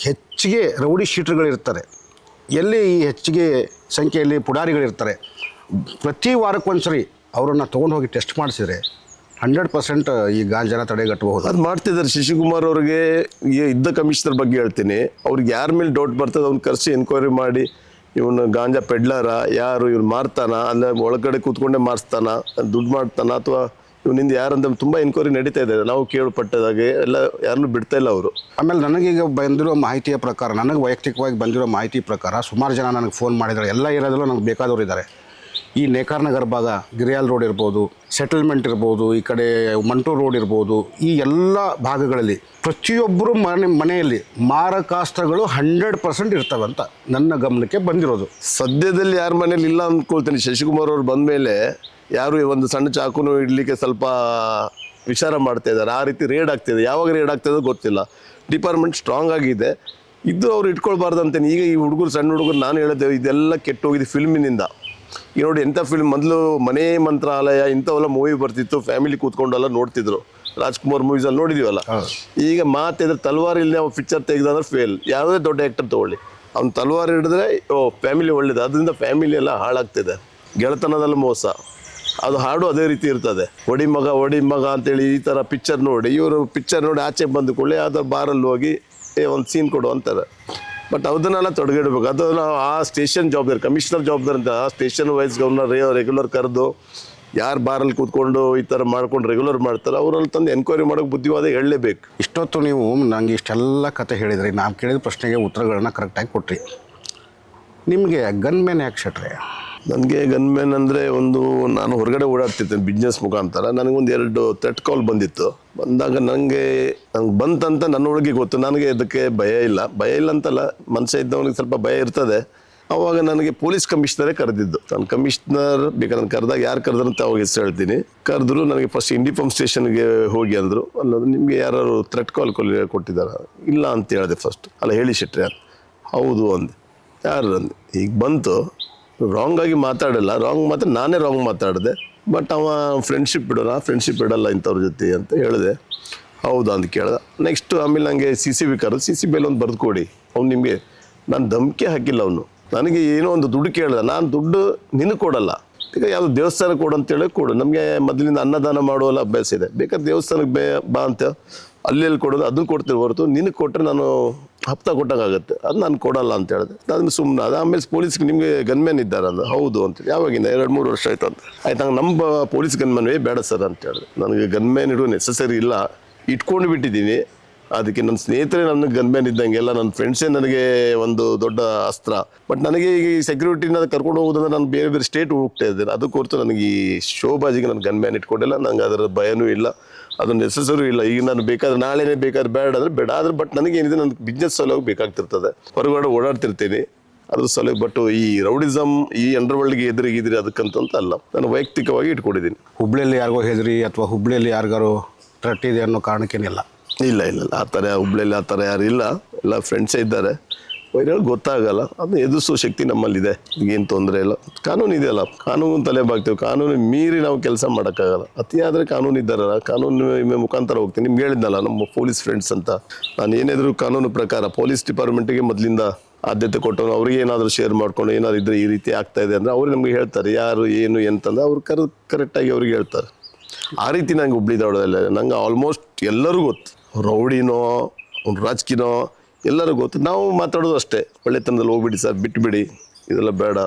Speaker 1: ಹೆಚ್ಚಿಗೆ ರೌಡಿ ಶೀಟರ್ಗಳಿರ್ತಾರೆ, ಎಲ್ಲಿ ಈ ಹೆಚ್ಚಿಗೆ ಸಂಖ್ಯೆಯಲ್ಲಿ ಪುಡಾರಿಗಳಿರ್ತಾರೆ, ಪ್ರತಿ ವಾರಕ್ಕೊಂದ್ಸರಿ ಅವರನ್ನು ತೊಗೊಂಡು ಹೋಗಿ ಟೆಸ್ಟ್ ಮಾಡಿಸಿದರೆ 100% ಈ ಗಾಂಜಾನ ತಡೆಗಟ್ಟಬಹುದು.
Speaker 2: ಅದು ಮಾಡ್ತಿದ್ದಾರೆ. ಶಶಿಕುಮಾರ್ ಅವ್ರಿಗೆ ಇದ್ದ ಕಮಿಷನರ್ ಬಗ್ಗೆ ಹೇಳ್ತೀನಿ, ಅವ್ರಿಗೆ ಯಾರ ಮೇಲೆ ಡೌಟ್ ಬರ್ತದೆ ಅವ್ನು ಕರೆಸಿ ಎನ್ಕ್ವೈರಿ ಮಾಡಿ, ಇವನು ಗಾಂಜಾ ಪೆಡ್ಲಾರ, ಯಾರು ಇವ್ನು ಮಾರ್ತಾನ, ಅಲ್ಲ ಒಳಗಡೆ ಕೂತ್ಕೊಂಡೇ ಮಾರಿಸ್ತಾನ, ದುಡ್ಡು ಮಾಡ್ತಾನ, ಅಥವಾ ಇವನಿಂದ ಯಾರಂತ ತುಂಬ ಎನ್ಕ್ವೈರಿ ನಡೀತಾ ಇದೆ. ನಾವು ಕೇಳ್ಪಟ್ಟದಾಗೆ ಎಲ್ಲ ಯಾರನ್ನೂ ಬಿಡ್ತಾ ಇಲ್ಲ ಅವರು. ಆಮೇಲೆ
Speaker 1: ನನಗೀಗ ಬಂದಿರೋ ಮಾಹಿತಿಯ ಪ್ರಕಾರ, ನನಗೆ ವೈಯಕ್ತಿಕವಾಗಿ ಬಂದಿರೋ ಮಾಹಿತಿ ಪ್ರಕಾರ ಸುಮಾರು ಜನ ನನಗೆ ಫೋನ್ ಮಾಡಿದ್ದಾರೆ. ಎಲ್ಲ ಏರಿಯಾದಲ್ಲೂ ನನಗೆ ಬೇಕಾದವರು ಇದ್ದಾರೆ. ಈ ನೇಕಾರ್ ನಗರ್ ಭಾಗ, ಗಿರಿಯಾಲ್ ರೋಡ್ ಇರ್ಬೋದು, ಸೆಟಲ್ಮೆಂಟ್ ಇರ್ಬೋದು, ಈ ಕಡೆ ಮಂಟೂರು ರೋಡ್ ಇರ್ಬೋದು, ಈ ಎಲ್ಲ ಭಾಗಗಳಲ್ಲಿ ಪ್ರತಿಯೊಬ್ಬರು ಮನೆಯಲ್ಲಿ ಮಾರಕಾಸ್ತ್ರಗಳು 100% ಇರ್ತವೆ ಅಂತ ನನ್ನ ಗಮನಕ್ಕೆ ಬಂದಿರೋದು.
Speaker 2: ಸದ್ಯದಲ್ಲಿ ಯಾರ ಮನೇಲಿ ಇಲ್ಲ ಅಂದ್ಕೊಳ್ತೀನಿ. ಶಶಿಕುಮಾರ್ ಅವ್ರು ಬಂದ ಮೇಲೆ ಯಾರು ಒಂದು ಸಣ್ಣ ಚಾಕುನು ಇಡಲಿಕ್ಕೆ ಸ್ವಲ್ಪ ವಿಚಾರ ಮಾಡ್ತಾ ಇದ್ದಾರೆ. ಆ ರೀತಿ ರೇಡ್ ಆಗ್ತಿದೆ. ಯಾವಾಗ ರೇಡ್ ಆಗ್ತದೆ ಗೊತ್ತಿಲ್ಲ. ಡಿಪಾರ್ಟ್ಮೆಂಟ್ ಸ್ಟ್ರಾಂಗ್ ಆಗಿದೆ. ಇದು ಅವ್ರು ಇಟ್ಕೊಳ್ಬಾರ್ದು ಅಂತೇನೆ. ಈಗ ಈ ಹುಡುಗರು, ಸಣ್ಣ ಹುಡುಗರು, ನಾನು ಹೇಳಿದೆ ಇದೆಲ್ಲ ಕೆಟ್ಟೋಗಿದೆ ಫಿಲ್ಮಿನಿಂದ. ಈಗ ನೋಡಿ, ಎಂಥ ಫಿಲ್ಮ್ ಮೊದಲು ಮನೆ ಮಂತ್ರಾಲಯ ಇಂಥವೆಲ್ಲ ಮೂವಿ ಬರ್ತಿತ್ತು, ಫ್ಯಾಮಿಲಿ ಕೂತ್ಕೊಂಡೆಲ್ಲ ನೋಡ್ತಿದ್ರು. ರಾಜ್ಕುಮಾರ್ ಮೂವೀಸಲ್ಲಿ ನೋಡಿದೀವಲ್ಲ. ಈಗ ಮಾತಿದ್ರೆ ತಲ್ವಾರ್ ಇಲ್ಲಿ ನಾವು ಪಿಕ್ಚರ್ ತೆಗೆದಂದ್ರೆ ಫೇಲ್. ಯಾವುದೇ ದೊಡ್ಡ ಆ್ಯಕ್ಟರ್ ತೊಗೊಳ್ಳಿ, ಅವ್ನು ತಲ್ವಾರ್ ಹಿಡಿದ್ರೆ ಫ್ಯಾಮಿಲಿ ಒಳ್ಳೇದು. ಅದರಿಂದ ಫ್ಯಾಮಿಲಿ ಎಲ್ಲ ಹಾಳಾಗ್ತಿದೆ. ಗೆಳೆತನದಲ್ಲಿ ಮೋಸ. ಅದು ಹಾಡು ಅದೇ ರೀತಿ ಇರ್ತದೆ. ಒಡಿ ಮಗ ಅಂತೇಳಿ ಈ ಥರ ಪಿಕ್ಚರ್ ನೋಡಿ, ಇವರು ಪಿಕ್ಚರ್ ನೋಡಿ ಆಚೆ ಬಂದು ಕೂಡಲೇ ಯಾವ್ದಾರು ಬಾರಲ್ಲಿ ಹೋಗಿ ಒಂದು ಸೀನ್ ಕೊಡು ಅಂತಾರೆ. ಬಟ್ ಅದನ್ನೆಲ್ಲ ತೊಡಗಿಡ್ಬೇಕು. ಅದು ನಾವು ಆ ಸ್ಟೇಷನ್ ಜವಾಬ್ದಾರಿ, ಕಮಿಷನರ್ ಜವಾಬ್ದಾರಿ ಅಂತ. ಆ ಸ್ಟೇಷನ್ ವೈಸ್ ಗವರ್ನರ್ ರೆಗ್ಯುಲರ್ ಕರೆದು ಯಾರು ಬಾರಲ್ಲಿ ಕೂತ್ಕೊಂಡು ಈ ಥರ ಮಾಡ್ಕೊಂಡು ರೆಗ್ಯುಲರ್ ಮಾಡ್ತಾರೆ ಅವರಲ್ಲಿ ತಂದು ಎನ್ಕ್ವೈರಿ ಮಾಡೋಕ್ಕೆ ಬುದ್ಧಿವಾದ ಹೇಳಲೇಬೇಕು.
Speaker 1: ಇಷ್ಟೊತ್ತು ನೀವು ನನಗೆ ಇಷ್ಟೆಲ್ಲ ಕತೆ ಹೇಳಿದ್ರಿ, ನಾನು ಕೇಳಿದ ಪ್ರಶ್ನೆಗೆ ಉತ್ತರಗಳನ್ನ ಕರೆಕ್ಟಾಗಿ ಕೊಟ್ರಿ. ನಿಮಗೆ ಗನ್ಮ್ಯಾನ್ ಯಾಕೆ ಶೆಟ್ರೆ?
Speaker 2: ನನಗೆ ಗನ್ಮ್ಯಾನ್ ಅಂದರೆ ನಾನು ಹೊರಗಡೆ ಓಡಾಡ್ತಿರ್ತೇನೆ ಬಿಸ್ನೆಸ್ ಮುಖಾಂತರ. ನನಗೊಂದು 2 ಥ್ರೆಟ್ ಕಾಲ್ ಬಂದಿತ್ತು. ಬಂದಾಗ ನಂಗೆ ಬಂತಂತ ನನ್ನೊಳಗೆ ಗೊತ್ತು. ನನಗೆ ಇದಕ್ಕೆ ಭಯ ಇಲ್ಲ ಅಂತಲ್ಲ, ಮನುಷ್ಯ ಇದ್ದವನಿಗೆ ಸ್ವಲ್ಪ ಭಯ ಇರ್ತದೆ. ಆವಾಗ ನನಗೆ ಪೊಲೀಸ್ ಕಮಿಷನರೇ ಕರೆದಿದ್ದು. ನಾನು ಕಮಿಷನರ್ ಬೇಕಾದ್ರೆ ಕರೆದಾಗ ಯಾರು ಕರೆದ್ರಂತ ಅವಾಗ ಹೆಸರು ಹೇಳ್ತೀನಿ. ಕರೆದ್ರು. ನನಗೆ ಫಸ್ಟ್ ಇಂಡಿಫಾರ್ಮ್ ಸ್ಟೇಷನ್ಗೆ ಹೋಗಿ ಅಂದರು. ಅನ್ನೋದು ನಿಮಗೆ ಯಾರು ಥ್ರೆಟ್ ಕಾಲ್ ಕೊಟ್ಟಿದ್ದಾರೆ? ಇಲ್ಲ ಅಂತ ಹೇಳಿದೆ ಫಸ್ಟ್. ಅಲ್ಲ ಹೇಳಿ ಶೆಟ್ರೆ ಯಾರು? ಹೌದು ಅಂದೆ. ಯಾರು ಅಂದೆ. ಈಗ ಬಂತು. ರಾಂಗಾಗಿ ಮಾತಾಡಲ್ಲ, ನಾನೇ ರಾಂಗ್ ಮಾತಾಡಿದೆ. ಬಟ್ ಅವ ಫ್ರೆಂಡ್ಶಿಪ್ ಬಿಡಲ್ಲ ಇಂಥವ್ರ ಜೊತೆ ಅಂತ ಹೇಳಿದೆ. ಹೌದಾ ಅಂತ ಕೇಳ್ದೆ. ನೆಕ್ಸ್ಟ್ ಆಮೇಲೆ ನನಗೆ CCB ಕರೆದು CCB ಒಂದು ಬರೆದು ಕೊಡಿ. ಅವ್ನು ನಿಮಗೆ ನಾನು ಧಮಕಿ ಹಾಕಿಲ್ಲ. ಅವನು ನನಗೆ ಏನೋ ಒಂದು ದುಡ್ಡು ಕೇಳಿದೆ. ನಾನು ದುಡ್ಡು ನಿನಗೆ ಕೊಡಲ್ಲ. ಈಗ ಯಾವುದು ದೇವಸ್ಥಾನ ಕೊಡು ಅಂತೇಳಿ ಕೊಡು. ನಮಗೆ ಮೊದಲಿಂದ ಅನ್ನದಾನ ಮಾಡುವಲ್ಲ ಅಭ್ಯಾಸ ಇದೆ. ಬೇಕಾದ್ರೆ ದೇವಸ್ಥಾನಕ್ಕೆ ಬಾ ಅಂತ ಅಲ್ಲಿ ಕೊಡೋದು ಅದನ್ನು ಕೊಡ್ತೀವಿ ಹೊರತು ನಿನಗೆ ಕೊಟ್ಟರೆ ನಾನು ಹಪ್ತ ಕೊಟ್ಟಾಗುತ್ತೆ. ಅದು ನಾನು ಕೊಡಲ್ಲ ಅಂತ ಹೇಳಿದೆ. ಅದನ್ನು ಸುಮ್ಮನೆ ಅದು. ಆಮೇಲೆ ಪೊಲೀಸ್ಗೆ ನಿಮಗೆ ಗನ್ಮ್ಯಾನ್ ಇದ್ದಾರೆ ಅಂದ. ಹೌದು ಅಂತೇಳಿ. ಯಾವಾಗಿಂದ 2-3 ವರ್ಷ ಆಯ್ತು ಅಂತ. ಆಯ್ತು, ನಂಗೆ ನಮ್ಮ ಪೊಲೀಸ್ ಗನ್ಮ್ಯಾನ್ವೇ ಬೇಡ ಸರ್ ಅಂತ ಹೇಳಿದೆ. ನನಗೆ ಗನ್ಮ್ಯಾನ್ ಇಡೋ ನೆಸಸರಿ ಇಲ್ಲ, ಇಟ್ಕೊಂಡು ಬಿಟ್ಟಿದ್ದೀನಿ. ಅದಕ್ಕೆ ನನ್ನ ಸ್ನೇಹಿತರೆ ನನಗೆ ಗನ್ಮ್ಯಾನ್ ಇದ್ದಂಗೆ ಎಲ್ಲ ನನ್ನ ಫ್ರೆಂಡ್ಸೇ ನನಗೆ ಒಂದು ದೊಡ್ಡ ಅಸ್ತ್ರ. ಬಟ್ ನನಗೆ ಈಗ ಈ ಸೆಕ್ಯೂರಿಟಿನ ಕರ್ಕೊಂಡು ಹೋಗೋದಂದ್ರೆ ನಾನು ಬೇರೆ ಸ್ಟೇಟ್ ಹೋಗ್ತಾ ಇದ್ದೇನೆ. ಅದಕ್ಕೆ ಹೊರತು ನನಗೆ ಈ ಶೋಬಾಜಿಗೆ ನಾನು ಗನ್ಮ್ಯಾನ್ ಇಟ್ಕೊಂಡಿಲ್ಲ. ನಂಗೆ ಅದರ ಭಯನೂ ಇಲ್ಲ, ಅದು ನೆಸಸರಿ ಇಲ್ಲ. ಈಗ ನಾನು ಬೇಕಾದ್ರೆ ನಾಳೆನೇ ಬೇಕಾದ್ರೆ ಬೇಡ ಅಂದರೆ ಬೇಡ. ಆದರೆ ಬಟ್ ನನಗೇನಿದೆ, ನನಗೆ ಬಿಸ್ನೆಸ್ ಸಲುವಾಗಿ ಬೇಕಾಗ್ತಿರ್ತದೆ. ಹೊರಗಡೆ ಓಡಾಡ್ತಿರ್ತೀನಿ ಅದ್ರ ಸಲುವಾಗಿ. ಬಟ್ ಈ ರೌಡಿಸಮ್ ಈ ಅಂಡರ್ವರ್ಲ್ಡ್ಗೆ ಎದುರಿಗಿದ್ರಿ ಅದಕ್ಕಂತ ಅಲ್ಲ, ನಾನು ವೈಯಕ್ತಿಕವಾಗಿ ಇಟ್ಕೊಂಡಿದ್ದೀನಿ.
Speaker 1: ಹುಬ್ಳಿಯಲ್ಲಿ ಯಾರಿಗೋ ಹೆದರಿ ಅಥವಾ ಹುಬ್ಳಿಯಲ್ಲಿ ಯಾರಿಗಾರು ಥ್ರೆಟ್ ಇದೆ ಅನ್ನೋ ಕಾರಣಕ್ಕೇನಿಲ್ಲ?
Speaker 2: ಇಲ್ಲ ಆ ಥರ ಹುಬ್ಳಿಯಲ್ಲಿ ಆ ಥರ ಯಾರು ಇಲ್ಲ. ಎಲ್ಲ ಫ್ರೆಂಡ್ಸೇ ಇದ್ದಾರೆ. ವೈರಲ್ ಗೊತ್ತಾಗಲ್ಲ. ಅದನ್ನ ಎದುರಿಸೋ ಶಕ್ತಿ ನಮ್ಮಲ್ಲಿದೆ. ಈಗೇನು ತೊಂದರೆ ಇಲ್ಲ. ಕಾನೂನು ಇದೆಯಲ್ಲ, ಕಾನೂನು ತಲೆ ಬಾಗ್ತೀವಿ. ಕಾನೂನು ಮೀರಿ ನಾವು ಕೆಲಸ ಮಾಡೋಕ್ಕಾಗಲ್ಲ. ಅತಿಯಾದರೆ ಕಾನೂನು ಇದ್ದಾರಲ್ಲ, ಕಾನೂನು ಮುಖಾಂತರ ಹೋಗ್ತೀನಿ. ನಿಮ್ಗೆ ಹೇಳಿದ್ನಲ್ಲ ನಮ್ಮ ಪೊಲೀಸ್ ಫ್ರೆಂಡ್ಸ್ ಅಂತ. ನಾನು ಏನಾದರೂ ಕಾನೂನು ಪ್ರಕಾರ ಪೊಲೀಸ್ ಡಿಪಾರ್ಟ್ಮೆಂಟಿಗೆ ಮೊದಲಿಂದ ಆದ್ಯತೆ ಕೊಟ್ಟು ಅವ್ರಿಗೆ ಏನಾದರೂ ಶೇರ್ ಮಾಡ್ಕೊಂಡು ಏನಾದ್ರು ಇದ್ರೆ ಈ ರೀತಿ ಆಗ್ತಾ ಇದೆ ಅಂದರೆ ಅವ್ರು ನಮಗೆ ಹೇಳ್ತಾರೆ ಯಾರು ಏನು ಎಂತಂದ್ರೆ ಅವ್ರು ಕರೆಕ್ಟಾಗಿ ಅವ್ರಿಗೆ ಹೇಳ್ತಾರೆ. ಆ ರೀತಿ ನಂಗೆ ಹುಬ್ಳಿದವಳಲ್ಲ. ನಂಗೆ ಆಲ್ಮೋಸ್ಟ್ ಎಲ್ಲರೂ ಗೊತ್ತು. ರೌಡಿನೋ ರಾಜಕೀಯನೋ ಎಲ್ಲರೂ ಗೊತ್ತು. ನಾವು ಮಾತಾಡೋದು ಅಷ್ಟೇ, ಒಳ್ಳೆತನದಲ್ಲಿ ಹೋಗ್ಬಿಡಿ ಸರ್, ಬಿಟ್ಟುಬಿಡಿ, ಇದೆಲ್ಲ ಬೇಡ.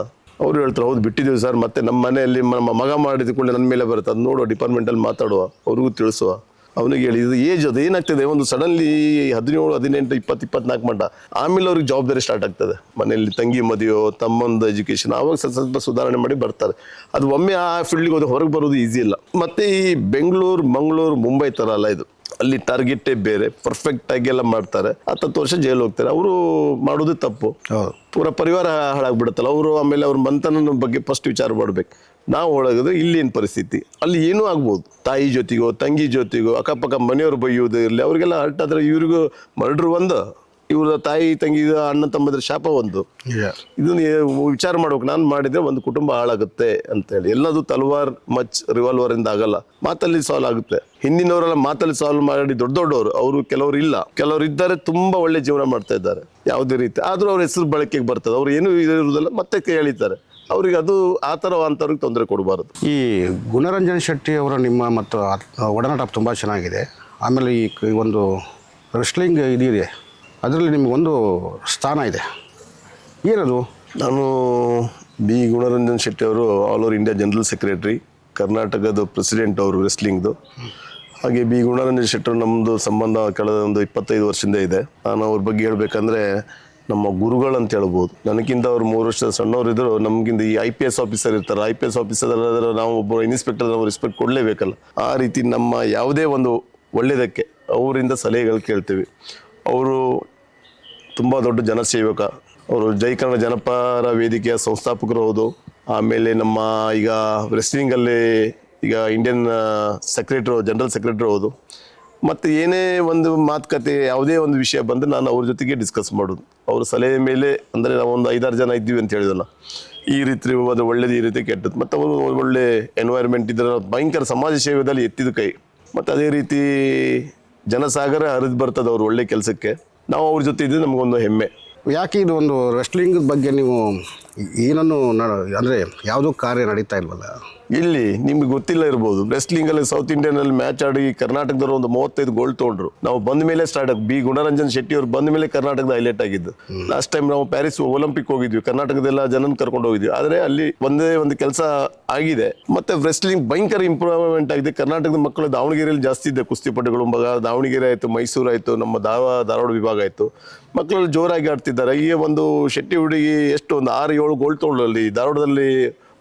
Speaker 2: ಅವರು ಹೇಳ್ತಾರೆ ಹೌದು ಬಿಟ್ಟಿದ್ದೀವಿ ಸರ್, ಮತ್ತೆ ನಮ್ಮ ಮನೆಯಲ್ಲಿ ನಮ್ಮ ಮಗ ಮಾಡಿದ ಕೂಡಲೇ ನನ್ನ ಮೇಲೆ ಬರುತ್ತೆ. ಅದು ನೋಡುವ, ಡಿಪಾರ್ಟ್ಮೆಂಟಲ್ಲಿ ಮಾತಾಡುವ, ಅವ್ರಿಗೂ ತಿಳಿಸುವ. ಅವನಿಗೆ ಹೇಳಿ ಇದು ಏಜ್ ಅದು ಏನಾಗ್ತದೆ, ಒಂದು ಸಡನ್ಲಿ 17, 18, 20, 24 ಮಟ್ಟ ಆಮೇಲೆ ಅವ್ರಿಗೆ ಜವಾಬ್ದಾರಿ ಸ್ಟಾರ್ಟ್ ಆಗ್ತದೆ. ಮನೆಯಲ್ಲಿ ತಂಗಿ ಮದುವೆಯೋ ತಮ್ಮೊಂದು ಎಜುಕೇಷನ್, ಆವಾಗ ಸ್ವಲ್ಪ ಸುಧಾರಣೆ ಮಾಡಿ ಬರ್ತಾರೆ. ಅದು ಒಮ್ಮೆ ಆ ಫೀಲ್ಡ್ಗೆ ಹೋದ್ರೆ ಹೊರಗೆ ಬರೋದು ಈಸಿ ಇಲ್ಲ. ಮತ್ತು ಈ ಬೆಂಗಳೂರು, ಮಂಗಳೂರು, ಮುಂಬೈ ಥರ ಅಲ್ಲ ಇದು. ಅಲ್ಲಿ ಟಾರ್ಗೆಟೇ ಬೇರೆ, ಪರ್ಫೆಕ್ಟ್ ಆಗಿ ಎಲ್ಲ ಮಾಡ್ತಾರೆ. 10 ವರ್ಷ ಜೈಲು ಹೋಗ್ತಾರೆ. ಅವರು ಮಾಡೋದು ತಪ್ಪು, ಪೂರ ಪರಿವಾರ ಹಾಳಾಗ್ಬಿಡುತ್ತಲ್ಲ. ಅವರು ಆಮೇಲೆ ಅವ್ರ ಮಂತನ ಬಗ್ಗೆ ಫಸ್ಟ್ ವಿಚಾರ ಮಾಡ್ಬೇಕು. ನಾವು ಒಳಗಿದ್ರೆ ಇಲ್ಲಿ ಏನು ಪರಿಸ್ಥಿತಿ, ಅಲ್ಲಿ ಏನೂ ಆಗ್ಬೋದು. ತಾಯಿ ಜೊತೆಗೋ ತಂಗಿ ಜೊತೆಗೋ ಅಕ್ಕಪಕ್ಕ ಮನೆಯವ್ರು ಬೈಯೋದು ಇರಲಿ, ಅವರಿಗೆಲ್ಲ ಹರ್ಟ್ ಆದ್ರೆ ಇವ್ರಿಗೂ ಮರ್ಡ್ರ್ ಒಂದು, ಇವ್ರ ತಾಯಿ ತಂಗಿ ಅಣ್ಣ ತಮ್ಮದ್ರ ಶಾಪ ಒಂದು. ಇದನ್ನ ವಿಚಾರ ಮಾಡ್ಬೇಕು. ನಾನು ಮಾಡಿದ್ರೆ ಒಂದು ಕುಟುಂಬ ಹಾಳಾಗುತ್ತೆ ಅಂತೇಳಿ. ಎಲ್ಲದು ತಲ್ವಾರ್ ಮಚ್ ರಿವಾಲ್ವರ್ ಇಂದ ಆಗಲ್ಲ, ಮಾತಲ್ಲಿ ಸಾಲ್ವ್ ಆಗುತ್ತೆ. ಹಿಂದಿನವರೆಲ್ಲ ಮಾತಲ್ಲಿ ಸಾಲ್ವ್ ಮಾಡಿ ದೊಡ್ಡವರು, ಅವರು ಕೆಲವರು ಇಲ್ಲ, ಕೆಲವರು ಇದ್ದಾರೆ, ತುಂಬಾ ಒಳ್ಳೆ ಜೀವನ ಮಾಡ್ತಾ ಇದ್ದಾರೆ ಯಾವುದೇ ರೀತಿ. ಆದ್ರೂ ಅವ್ರ ಹೆಸರು ಬಳಕೆಗೆ ಬರ್ತದೆ, ಅವ್ರು ಏನು ಇರುವುದಲ್ಲ, ಮತ್ತೆ ಹೇಳಿದ್ದಾರೆ. ಅವ್ರಿಗೆ ಅದು ಆ ಥರ ಅಂಥವ್ರಿಗೆ ತೊಂದರೆ ಕೊಡಬಾರ್ದು.
Speaker 1: ಈ ಗುಣರಂಜನ್ ಶೆಟ್ಟಿ ಅವರ ನಿಮ್ಮ ಮತ್ತು ಒಡನಾಟ ತುಂಬ ಚೆನ್ನಾಗಿದೆ. ಆಮೇಲೆ ಈ ಒಂದು ರೆಸ್ಲಿಂಗ್ ಇದಿದೆ, ಅದರಲ್ಲಿ ನಿಮಗೊಂದು ಸ್ಥಾನ ಇದೆ, ಏನದು?
Speaker 2: ನಾನು ಬಿ ಗುಣರಂಜನ್ ಶೆಟ್ಟಿ ಅವರು all over India general secretary, ಕರ್ನಾಟಕದ ಪ್ರೆಸಿಡೆಂಟ್ ಅವರು ರೆಸ್ಲಿಂಗ್ದು. ಹಾಗೆ ಬಿ ಗುಣರಂಜನ್ ಶೆಟ್ಟರು ನಮ್ಮದು ಸಂಬಂಧ ಕಳೆದ ಒಂದು 25 ವರ್ಷದಿಂದ ಇದೆ. ನಾನು ಅವ್ರ ಬಗ್ಗೆ ಹೇಳ್ಬೇಕಂದ್ರೆ ನಮ್ಮ ಗುರುಗಳಂತ ಹೇಳ್ಬೋದು. ನನಗಿಂತ ಅವ್ರು 3 ವರ್ಷದ ಸಣ್ಣವ್ರು ಇದ್ದರು. ನಮಗಿಂತ ಈ IPS ಆಫೀಸರ್ ಇರ್ತಾರೆ, IPS ಆಫೀಸರ್ ನಾವು ಒಬ್ಬ ಇನ್ಸ್ಪೆಕ್ಟರ್, ನಾವು ರೆಸ್ಪೆಕ್ಟ್ ಕೊಡಲೇಬೇಕಲ್ಲ. ಆ ರೀತಿ ನಮ್ಮ ಯಾವುದೇ ಒಂದು ಒಳ್ಳೆಯದಕ್ಕೆ ಅವರಿಂದ ಸಲಹೆಗಳು ಕೇಳ್ತೀವಿ. ಅವರು ತುಂಬ ದೊಡ್ಡ ಜನಸೇವಕ. ಅವರು ಜೈ ಕನ್ನಡ ಜನಪರ ವೇದಿಕೆಯ ಸಂಸ್ಥಾಪಕರು ಹೌದು. ಆಮೇಲೆ ನಮ್ಮ ಈಗ ರೆಸ್ಲಿಂಗಲ್ಲಿ ಈಗ ಇಂಡಿಯನ್ ಸೆಕ್ರೆಟ್ರಿ, ಜನರಲ್ ಸೆಕ್ರೆಟ್ರಿ ಹೌದು. ಮತ್ತು ಏನೇ ಒಂದು ಮಾತುಕತೆ, ಯಾವುದೇ ಒಂದು ವಿಷಯ ಬಂದರೆ ನಾನು ಅವ್ರ ಜೊತೆಗೆ ಡಿಸ್ಕಸ್ ಮಾಡೋದು. ಅವ್ರ ಸಲಹೆ ಮೇಲೆ, ಅಂದರೆ ನಾವು ಒಂದು 5-6 ಜನ ಇದ್ದೀವಿ ಅಂತ ಹೇಳಿದಲ್ಲ, ಈ ರೀತಿ ಅದು ಒಳ್ಳೇದು, ಈ ರೀತಿ ಕೆಟ್ಟದ್ದು. ಮತ್ತು ಅವರು ಒಳ್ಳೆ ಎನ್ವೈರ್ಮೆಂಟ್ ಇದ್ರೆ ಭಯಂಕರ ಸಮಾಜ ಸೇವೆಯಲ್ಲಿ ಎತ್ತಿದ ಕೈ. ಮತ್ತು ಅದೇ ರೀತಿ ಜನಸಾಗರ ಹರಿದು ಬರ್ತದೆ ಅವ್ರು ಒಳ್ಳೆ ಕೆಲಸಕ್ಕೆ. ನಾವು ಅವ್ರ ಜೊತೆ ಇದ್ದರೆ ನಮಗೊಂದು ಹೆಮ್ಮೆ.
Speaker 1: ಯಾಕೆ ಇದು ಒಂದು ರೆಸ್ಲಿಂಗ್ ಬಗ್ಗೆ ನೀವು ಏನನ್ನು ಅಂದರೆ ಯಾವುದೂ ಕಾರ್ಯ ನಡೀತಾ ಇಲ್ವಲ್ಲ?
Speaker 2: ಇಲ್ಲಿ ನಿಮ್ಗೆ ಗೊತ್ತಿಲ್ಲ ಇರ್ಬೋದು, ರೆಸ್ಲಿಂಗಲ್ಲಿ ಸೌತ್ ಇಂಡಿಯನ್ನಲ್ಲಿ ಮ್ಯಾಚ್ ಆಡಿ ಕರ್ನಾಟಕದವರು ಒಂದು 35 ಗೋಲ್ಡ್ ತೊಗೊಂಡ್ರು. ನಾವು ಬಂದ ಮೇಲೆ ಸ್ಟಾರ್ಟ್ ಆಗಿ ಬಿ ಗುಣರಂಜನ್ ಶೆಟ್ಟಿ ಅವ್ರು ಬಂದ ಮೇಲೆ ಕರ್ನಾಟಕದ ಹೈಲೈಟ್ ಆಗಿದ್ದು. ಲಾಸ್ಟ್ ಟೈಮ್ ನಾವು ಪ್ಯಾರಿಸ್ ಒಲಿಂಪಿಕ್ ಹೋಗಿದ್ವಿ, ಕರ್ನಾಟಕದೆಲ್ಲ ಜನನ ಕರ್ಕೊಂಡು ಹೋಗಿದ್ವಿ. ಆದರೆ ಅಲ್ಲಿ ಒಂದೇ ಒಂದು ಕೆಲಸ ಆಗಿದೆ. ಮತ್ತೆ ರೆಸ್ಲಿಂಗ್ ಭಯಂಕರ ಇಂಪ್ರೂವ್ಮೆಂಟ್ ಆಗಿದೆ. ಕರ್ನಾಟಕದ ಮಕ್ಕಳು ದಾವಣಗೆರೆಯಲ್ಲಿ ಜಾಸ್ತಿ ಇದೆ ಕುಸ್ತಿಪಟುಗಳು. ದಾವಣಗೆರೆ ಆಯಿತು, ಮೈಸೂರು ಆಯಿತು, ನಮ್ಮ ಧಾರವಾಡ ವಿಭಾಗ ಆಯಿತು, ಮಕ್ಕಳು ಜೋರಾಗಿ ಆಡ್ತಿದ್ದಾರೆ. ಈಗ ಒಂದು ಶೆಟ್ಟಿ ಹುಡುಗಿ ಎಷ್ಟು ಒಂದು 6-7 ಗೋಲ್ಡ್ ತೊಗೊಂಡು ಅಲ್ಲಿ ಧಾರವಾಡದಲ್ಲಿ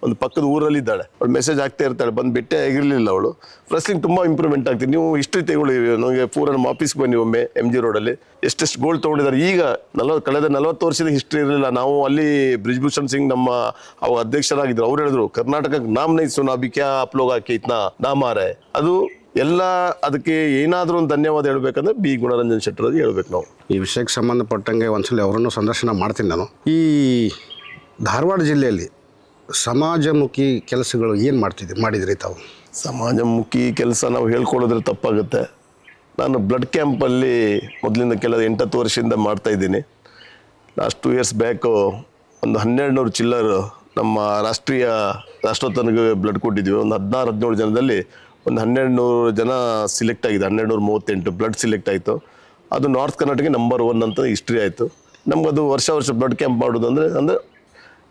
Speaker 2: ಒಂದು ಪಕ್ಕದ ಊರಲ್ಲಿ ಇದ್ದಾಳೆ. ಅವಳು ಮೆಸೇಜ್ ಆಗ್ತಾ ಇರ್ತಾಳೆ, ಬಂದು ಭೇಟಿ ಆಗಿರಲಿಲ್ಲ ಅವಳು. ರೆಸ್ಲಿಂಗ್ ತುಂಬ ಇಂಪ್ರೂವ್ಮೆಂಟ್ ಆಗ್ತಿದೆ. ನೀವು ಹಿಸ್ಟ್ರಿ ತಗೊಳ್ಳಿ, ನಮಗೆ ಪೂರ ನಮ್ಮ ಆಫೀಸ್ಗೆ ಬನ್ನಿ ಒಮ್ಮೆ, MG ರೋಡಲ್ಲಿ ಎಷ್ಟೆಷ್ಟು ಗೋಲ್ಡ್ ತೊಗೊಂಡಿದ್ದಾರೆ. ಈಗ ಕಳೆದ 40 ವರ್ಷದ ಹಿಸ್ಟ್ರಿ ಇರಲಿಲ್ಲ. ನಾವು ಅಲ್ಲಿ ಬ್ರಿಜ್ಭೂಷಣ್ ಸಿಂಗ್ ನಮ್ಮ ಅವ ಅಧ್ಯಕ್ಷರಾಗಿದ್ದರು. ಅವ್ರು ಹೇಳಿದ್ರು, ಕರ್ನಾಟಕಕ್ಕೆ ನಾಮ್ ನೈ ಸುನಾ ಅಭಿ ಕ್ಯಾ ಆಪ್ ಲೋಗ್ ಆಕೆ ಇತ್ನಾ ನಾಮ್ ಆ ರಹಾ ಹೈ. ಅದು ಎಲ್ಲ ಅದಕ್ಕೆ ಏನಾದರೂ ಒಂದು ಧನ್ಯವಾದ ಹೇಳ್ಬೇಕಂದ್ರೆ ಬಿ ಗುಣರಂಜನ್ ಶೆಟ್ಟರಿಗೆ ಹೇಳ್ಬೇಕು ನಾವು.
Speaker 1: ಈ ವಿಷಯಕ್ಕೆ ಸಂಬಂಧಪಟ್ಟಂಗೆ ಒಂದ್ಸಲ ಅವರನ್ನು ಸಂದರ್ಶನ ಮಾಡ್ತೀನಿ ನಾನು. ಈ ಧಾರವಾಡ ಜಿಲ್ಲೆಯಲ್ಲಿ ಸಮಾಜಮುಖಿ ಕೆಲಸಗಳು ಏನು ಮಾಡಿದ್ರಿ ತಾವು?
Speaker 2: ಸಮಾಜಮುಖಿ ಕೆಲಸ ನಾವು ಹೇಳ್ಕೊಳ್ಳೋದ್ರೆ ತಪ್ಪಾಗುತ್ತೆ. ನಾನು ಬ್ಲಡ್ ಕ್ಯಾಂಪಲ್ಲಿ ಮೊದಲಿಂದ ಕೆಲವು 8-10 ವರ್ಷದಿಂದ ಮಾಡ್ತಾಯಿದ್ದೀನಿ. ಲಾಸ್ಟ್ 2 ಇಯರ್ಸ್ ಬ್ಯಾಕು ಒಂದು 1200 ಚಿಲ್ಲರ್ ನಮ್ಮ ರಾಷ್ಟ್ರೋತ್ತನಿಗೆ ಬ್ಲಡ್ ಕೊಟ್ಟಿದ್ವಿ. ಒಂದು 16-17 ಜನದಲ್ಲಿ ಒಂದು 1200 ಜನ ಸಿಲೆಕ್ಟ್ ಆಗಿದೆ. 1238 ಬ್ಲಡ್ ಸಿಲೆಕ್ಟ್ ಆಯಿತು. ಅದು ನಾರ್ತ್ ಕರ್ನಾಟಕ ನಂಬರ್ 1 ಅಂತ ಹಿಸ್ಟ್ರಿ ಆಯಿತು. ನಮಗದು ವರ್ಷ ಬ್ಲಡ್ ಕ್ಯಾಂಪ್ ಮಾಡೋದು ಅಂದರೆ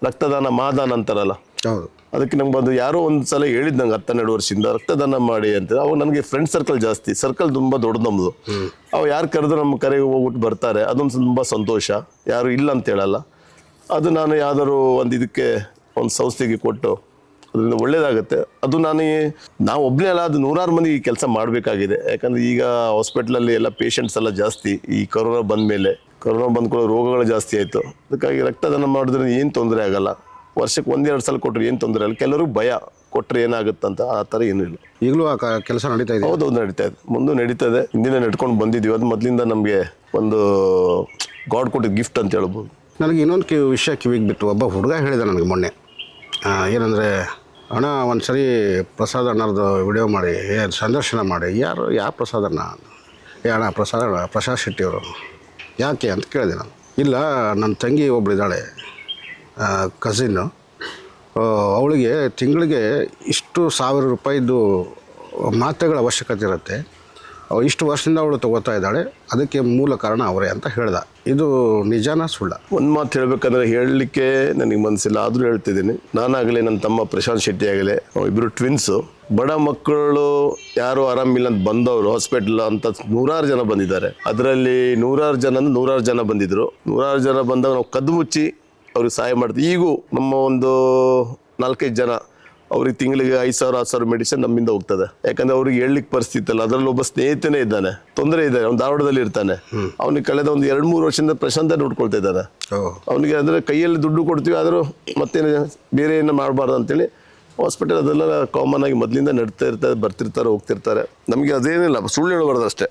Speaker 2: ರಕ್ತದಾನ ಮಹಾದಾನ ಅಂತಾರಲ್ಲ,
Speaker 1: ಹೌದು.
Speaker 2: ಅದಕ್ಕೆ ನಮ್ಗೆ ಯಾರೋ ಒಂದು ಸಲ ಹೇಳಿದ್ದು ನಂಗೆ 10-12 ವರ್ಷದಿಂದ ರಕ್ತದಾನ ಮಾಡಿ ಅಂತ. ಅವಾಗ ನನಗೆ ಫ್ರೆಂಡ್ ಸರ್ಕಲ್ ಜಾಸ್ತಿ, ಸರ್ಕಲ್ ತುಂಬ ದೊಡ್ಡದು ನಮ್ಮದು. ಅವು ಯಾರು ಕರೆದ್ರು ನಮ್ಮ ಕರೆಗೆ ಹೋಗ್ಬಿಟ್ಟು ಬರ್ತಾರೆ. ಅದೊಂದು ತುಂಬ ಸಂತೋಷ, ಯಾರು ಇಲ್ಲ ಅಂತ ಹೇಳಲ್ಲ. ಅದು ನಾನು ಯಾವ್ದಾದ್ರು ಒಂದು ಇದಕ್ಕೆ ಒಂದು ಸಂಸ್ಥೆಗೆ ಕೊಟ್ಟು ಅದರಿಂದ ಒಳ್ಳೇದಾಗುತ್ತೆ. ಅದು ನಾವು ಒಬ್ಬನೇ ಅಲ್ಲ, ಅದು 100 ಮಂದಿ ಕೆಲಸ ಮಾಡಬೇಕಾಗಿದೆ. ಯಾಕಂದರೆ ಈಗ ಹಾಸ್ಪಿಟ್ಲಲ್ಲಿ ಎಲ್ಲ ಪೇಷಂಟ್ಸ್ ಎಲ್ಲ ಜಾಸ್ತಿ. ಈ ಕೊರೋನಾ ಬಂದ್ಕೊಳ್ಳೋ ರೋಗಗಳು ಜಾಸ್ತಿ ಆಯಿತು. ಅದಕ್ಕಾಗಿ ರಕ್ತದಾನ ಮಾಡಿದ್ರೆ ಏನು ತೊಂದರೆ ಆಗಲ್ಲ. ವರ್ಷಕ್ಕೆ 1-2 ಸಲ ಕೊಟ್ಟರೆ ಏನು ತೊಂದರೆ ಆಗಲ್ಲ. ಕೆಲವ್ರಿಗೆ ಭಯ, ಕೊಟ್ಟರೆ ಏನಾಗುತ್ತಂತ. ಆ ಥರ ಏನೂ ಇಲ್ಲ.
Speaker 1: ಈಗಲೂ ಆ ಕೆಲಸ ನಡೀತಾ ಇದೆ?
Speaker 2: ಹೌದೌದು, ನಡೀತಾ ಇದೆ, ಮುಂದೆ ನಡೀತದೆ. ಹಿಂದಿನ ನಡ್ಕೊಂಡು ಬಂದಿದ್ದೀವಿ. ಅದು ಮೊದಲಿಂದ ನಮಗೆ ಒಂದು ಗಾಡ್ ಕೊಟ್ಟಿದ್ದು ಗಿಫ್ಟ್ ಅಂತ ಹೇಳ್ಬೋದು.
Speaker 1: ನನಗೆ ಇನ್ನೊಂದು ವಿಷಯ ಕಿವಿಗೆ ಬಿತ್ತು. ಒಬ್ಬ ಹುಡುಗ ಹೇಳಿದ ನನಗೆ ಮೊನ್ನೆ, ಏನಂದರೆ, ಅಣ್ಣ ಒಂದು ಸರಿ ಪ್ರಸಾದ್ ಅಣ್ಣರದ್ದು ವಿಡಿಯೋ ಮಾಡಿ ಸಂದರ್ಶನ ಮಾಡಿ. ಯಾವ ಪ್ರಸಾದ್ ಅಣ್ಣ? ಅಣ್ಣ ಪ್ರಸಾದ್ ಶೆಟ್ಟಿಯವರು. ಯಾಕೆ ಅಂತ ಕೇಳಿದೆ ನಾನು. ಇಲ್ಲ, ನನ್ನ ತಂಗಿ ಒಬ್ಬಳಿದ್ದಾಳೆ, ಕಸಿನ್ನು. ಅವಳಿಗೆ ತಿಂಗಳಿಗೆ ಇಷ್ಟು ₹1000 ಮಾತ್ರೆಗಳ ಅವಶ್ಯಕತೆ ಇರುತ್ತೆ. ಇಷ್ಟು ವರ್ಷದಿಂದ ಅವಳು ತಗೋತಾ ಇದ್ದಾಳೆ, ಅದಕ್ಕೆ ಮೂಲ ಕಾರಣ ಅವರೇ ಅಂತ ಹೇಳ್ದ. ಇದು ನಿಜಾನ ಸುಳ್ಳ?
Speaker 2: ಒಂದು ಮಾತು ಹೇಳ್ಬೇಕಂದ್ರೆ ಹೇಳಲಿಕ್ಕೆ ನನಗೆ ಮನಸ್ಸಿಲ್ಲ, ಆದರೂ ಹೇಳ್ತಿದ್ದೀನಿ. ನಾನಾಗಲಿ ನನ್ನ ತಮ್ಮ ಪ್ರಶಾಂತ್ ಶೆಟ್ಟಿ ಆಗಲಿ, ಇಬ್ಬರು ಟ್ವಿನ್ಸು. ಬಡ ಮಕ್ಕಳು ಯಾರು ಆರಾಮಿಲ್ಲ ಅಂತ ಬಂದವರು ಹಾಸ್ಪಿಟಲ್ ಅಂತ 100 ಜನ ಬಂದಿದ್ದಾರೆ. ಅದರಲ್ಲಿ 100 ಜನ ಬಂದಿದ್ರು. 100 ಜನ ಬಂದಾಗ ನಾವು ಕದ್ದು ಮುಚ್ಚಿ ಅವ್ರಿಗೆ ಸಹಾಯ ಮಾಡ್ತೀವಿ. ಈಗೂ ನಮ್ಮ ಒಂದು 4-5 ಜನ ಅವ್ರಿಗೆ ತಿಂಗಳಿಗೆ 5,000 6,000 ಮೆಡಿಸಿನ್ ನಮ್ಮಿಂದ ಹೋಗ್ತದೆ. ಯಾಕಂದ್ರೆ ಅವ್ರಿಗೆ ಹೇಳಲಿಕ್ಕೆ ಪರಿಸ್ಥಿತಿ ಇಲ್ಲ. ಅದರಲ್ಲಿ ಒಬ್ಬ ಸ್ನೇಹಿತನೇ ಇದ್ದಾನೆ, ತೊಂದರೆ ಇದೆ, ಅವ್ನು ಧಾರವಾಡದಲ್ಲಿ ಇರ್ತಾನೆ. ಅವನಿಗೆ ಕಳೆದ ಒಂದು 2-3 ವರ್ಷದಿಂದ ಪ್ರಶಾಂತ ನೋಡ್ಕೊಳ್ತಾ ಇದ್ದಾನೆ. ಅವನಿಗೆ ಅಂದರೆ ಕೈಯಲ್ಲಿ ದುಡ್ಡು ಕೊಡ್ತೀವಿ, ಆದರೂ ಮತ್ತೇನು ಬೇರೆ ಏನು ಮಾಡಬಾರ್ದು ಅಂತೇಳಿ ಹಾಸ್ಪಿಟಲ್ ಅದೆಲ್ಲ ಕಾಮನ್ ಆಗಿ ಮೊದಲಿಂದ ನಡ್ತಾ ಇರ್ತಾರೆ, ಬರ್ತಿರ್ತಾರೆ, ಹೋಗ್ತಿರ್ತಾರೆ. ನಮಗೆ ಅದೇನಿಲ್ಲ, ಸುಳ್ಳು ಹೇಳಬಾರ್ದು ಅಷ್ಟೇ.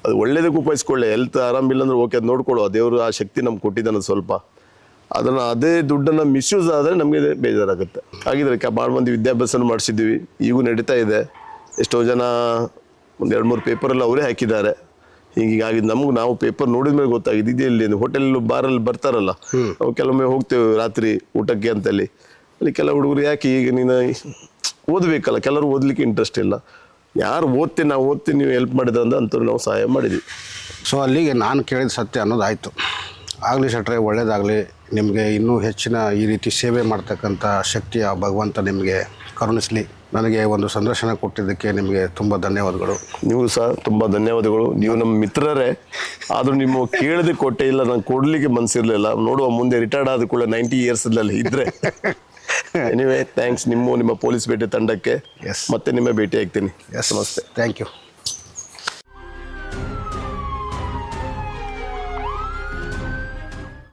Speaker 2: ಅದು ಒಳ್ಳೇದಕ್ಕೆ ಉಪಯೋಗಿಸ್ಕೊಳ್ಳಿ. ಹೆಲ್ತ್ ಆರಾಮಿಲ್ಲ ಅಂದ್ರೆ ಓಕೆ, ಅದು ನೋಡ್ಕೊಳ್ಳೋ, ದೇವರು ಆ ಶಕ್ತಿ ನಮ್ಗೆ ಕೊಟ್ಟಿದ್ದಾನೆ ಸ್ವಲ್ಪ. ಅದನ್ನು ಅದೇ ದುಡ್ಡನ್ನು ಮಿಸ್ಯೂಸ್ ಆದರೆ ನಮಗೆ ಬೇಜಾರಾಗುತ್ತೆ. ಹಾಗಿದ್ರೆ ಭಾಳ ಮಂದಿ ವಿದ್ಯಾಭ್ಯಾಸನ ಮಾಡಿಸಿದ್ವಿ, ಈಗೂ ನಡೀತಾ ಇದೆ. ಎಷ್ಟೋ ಜನ ಒಂದು 2-3 ಪೇಪರೆಲ್ಲ ಅವರೇ ಹಾಕಿದ್ದಾರೆ. ಹೀಗಾಗಿ ನಮ್ಗೆ ನಾವು ಪೇಪರ್ ನೋಡಿದ ಮೇಲೆ ಗೊತ್ತಾಗಿದೆ ಇದೆಲ್ಲಿ ಹೋಟೆಲ್ ಬಾರಲ್ಲಿ ಬರ್ತಾರಲ್ಲ, ನಾವು ಕೆಲವೊಮ್ಮೆ ಹೋಗ್ತೇವೆ ರಾತ್ರಿ ಊಟಕ್ಕೆ ಅಂತಲ್ಲಿ. ಅಲ್ಲಿ ಕೆಲವು ಹುಡುಗರು ಯಾಕೆ ಈಗ ನೀನು ಓದಬೇಕಲ್ಲ, ಕೆಲವರು ಓದಲಿಕ್ಕೆ ಇಂಟ್ರೆಸ್ಟ್ ಇಲ್ಲ. ಯಾರು ಓದ್ತೀನಿ, ನಾವು ಓದ್ತೀನಿ, ನೀವು ಹೆಲ್ಪ್ ಮಾಡಿದ್ರಂದ್ರೆ ಅಂತೂ ನಾವು ಸಹಾಯ ಮಾಡಿದ್ವಿ.
Speaker 1: ಸೊ ಅಲ್ಲಿಗೆ ನಾನು ಕೇಳಿದ ಸತ್ಯ ಅನ್ನೋದಾಯಿತು. ಆಗಲಿ ಶೆಟ್ರೆ, ಒಳ್ಳೆಯದಾಗಲಿ. ನಿಮಗೆ ಇನ್ನೂ ಹೆಚ್ಚಿನ ಈ ರೀತಿ ಸೇವೆ ಮಾಡ್ತಕ್ಕಂಥ ಶಕ್ತಿಯ ಭಗವಂತ ನಿಮಗೆ ಕರುಣಿಸಲಿ. ನನಗೆ ಒಂದು ಸಂದರ್ಶನ ಕೊಟ್ಟಿದ್ದಕ್ಕೆ ನಿಮಗೆ ತುಂಬ ಧನ್ಯವಾದಗಳು.
Speaker 2: ನೀವು ಸಹ ತುಂಬ ಧನ್ಯವಾದಗಳು. ನೀವು ನಮ್ಮ ಮಿತ್ರರೇ, ಆದರೂ ನಿಮ್ಮ ಕೇಳದೆ ಕೊಟ್ಟೆ ಇಲ್ಲ, ನಾನು ಕೊಡಲಿಕ್ಕೆ ಮನಸ್ಸಿರಲಿಲ್ಲ. ನೋಡುವ ಮುಂದೆ ರಿಟೈರ್ಡ್ ಆದ ಕೂಡ 90 ಇಯರ್ಸಲ್ಲಿ ಇದ್ದರೆ. ಎನಿವೇ ಥ್ಯಾಂಕ್ಸ್ ನಿಮ್ಮ ಪೊಲೀಸ್ ಬೇಟೆ ತಂಡಕ್ಕೆ. ಮತ್ತೆ ನಿಮ್ಮ ಭೇಟಿ ಆಗ್ತೀನಿ.
Speaker 1: ನಮಸ್ತೆ. Thank you.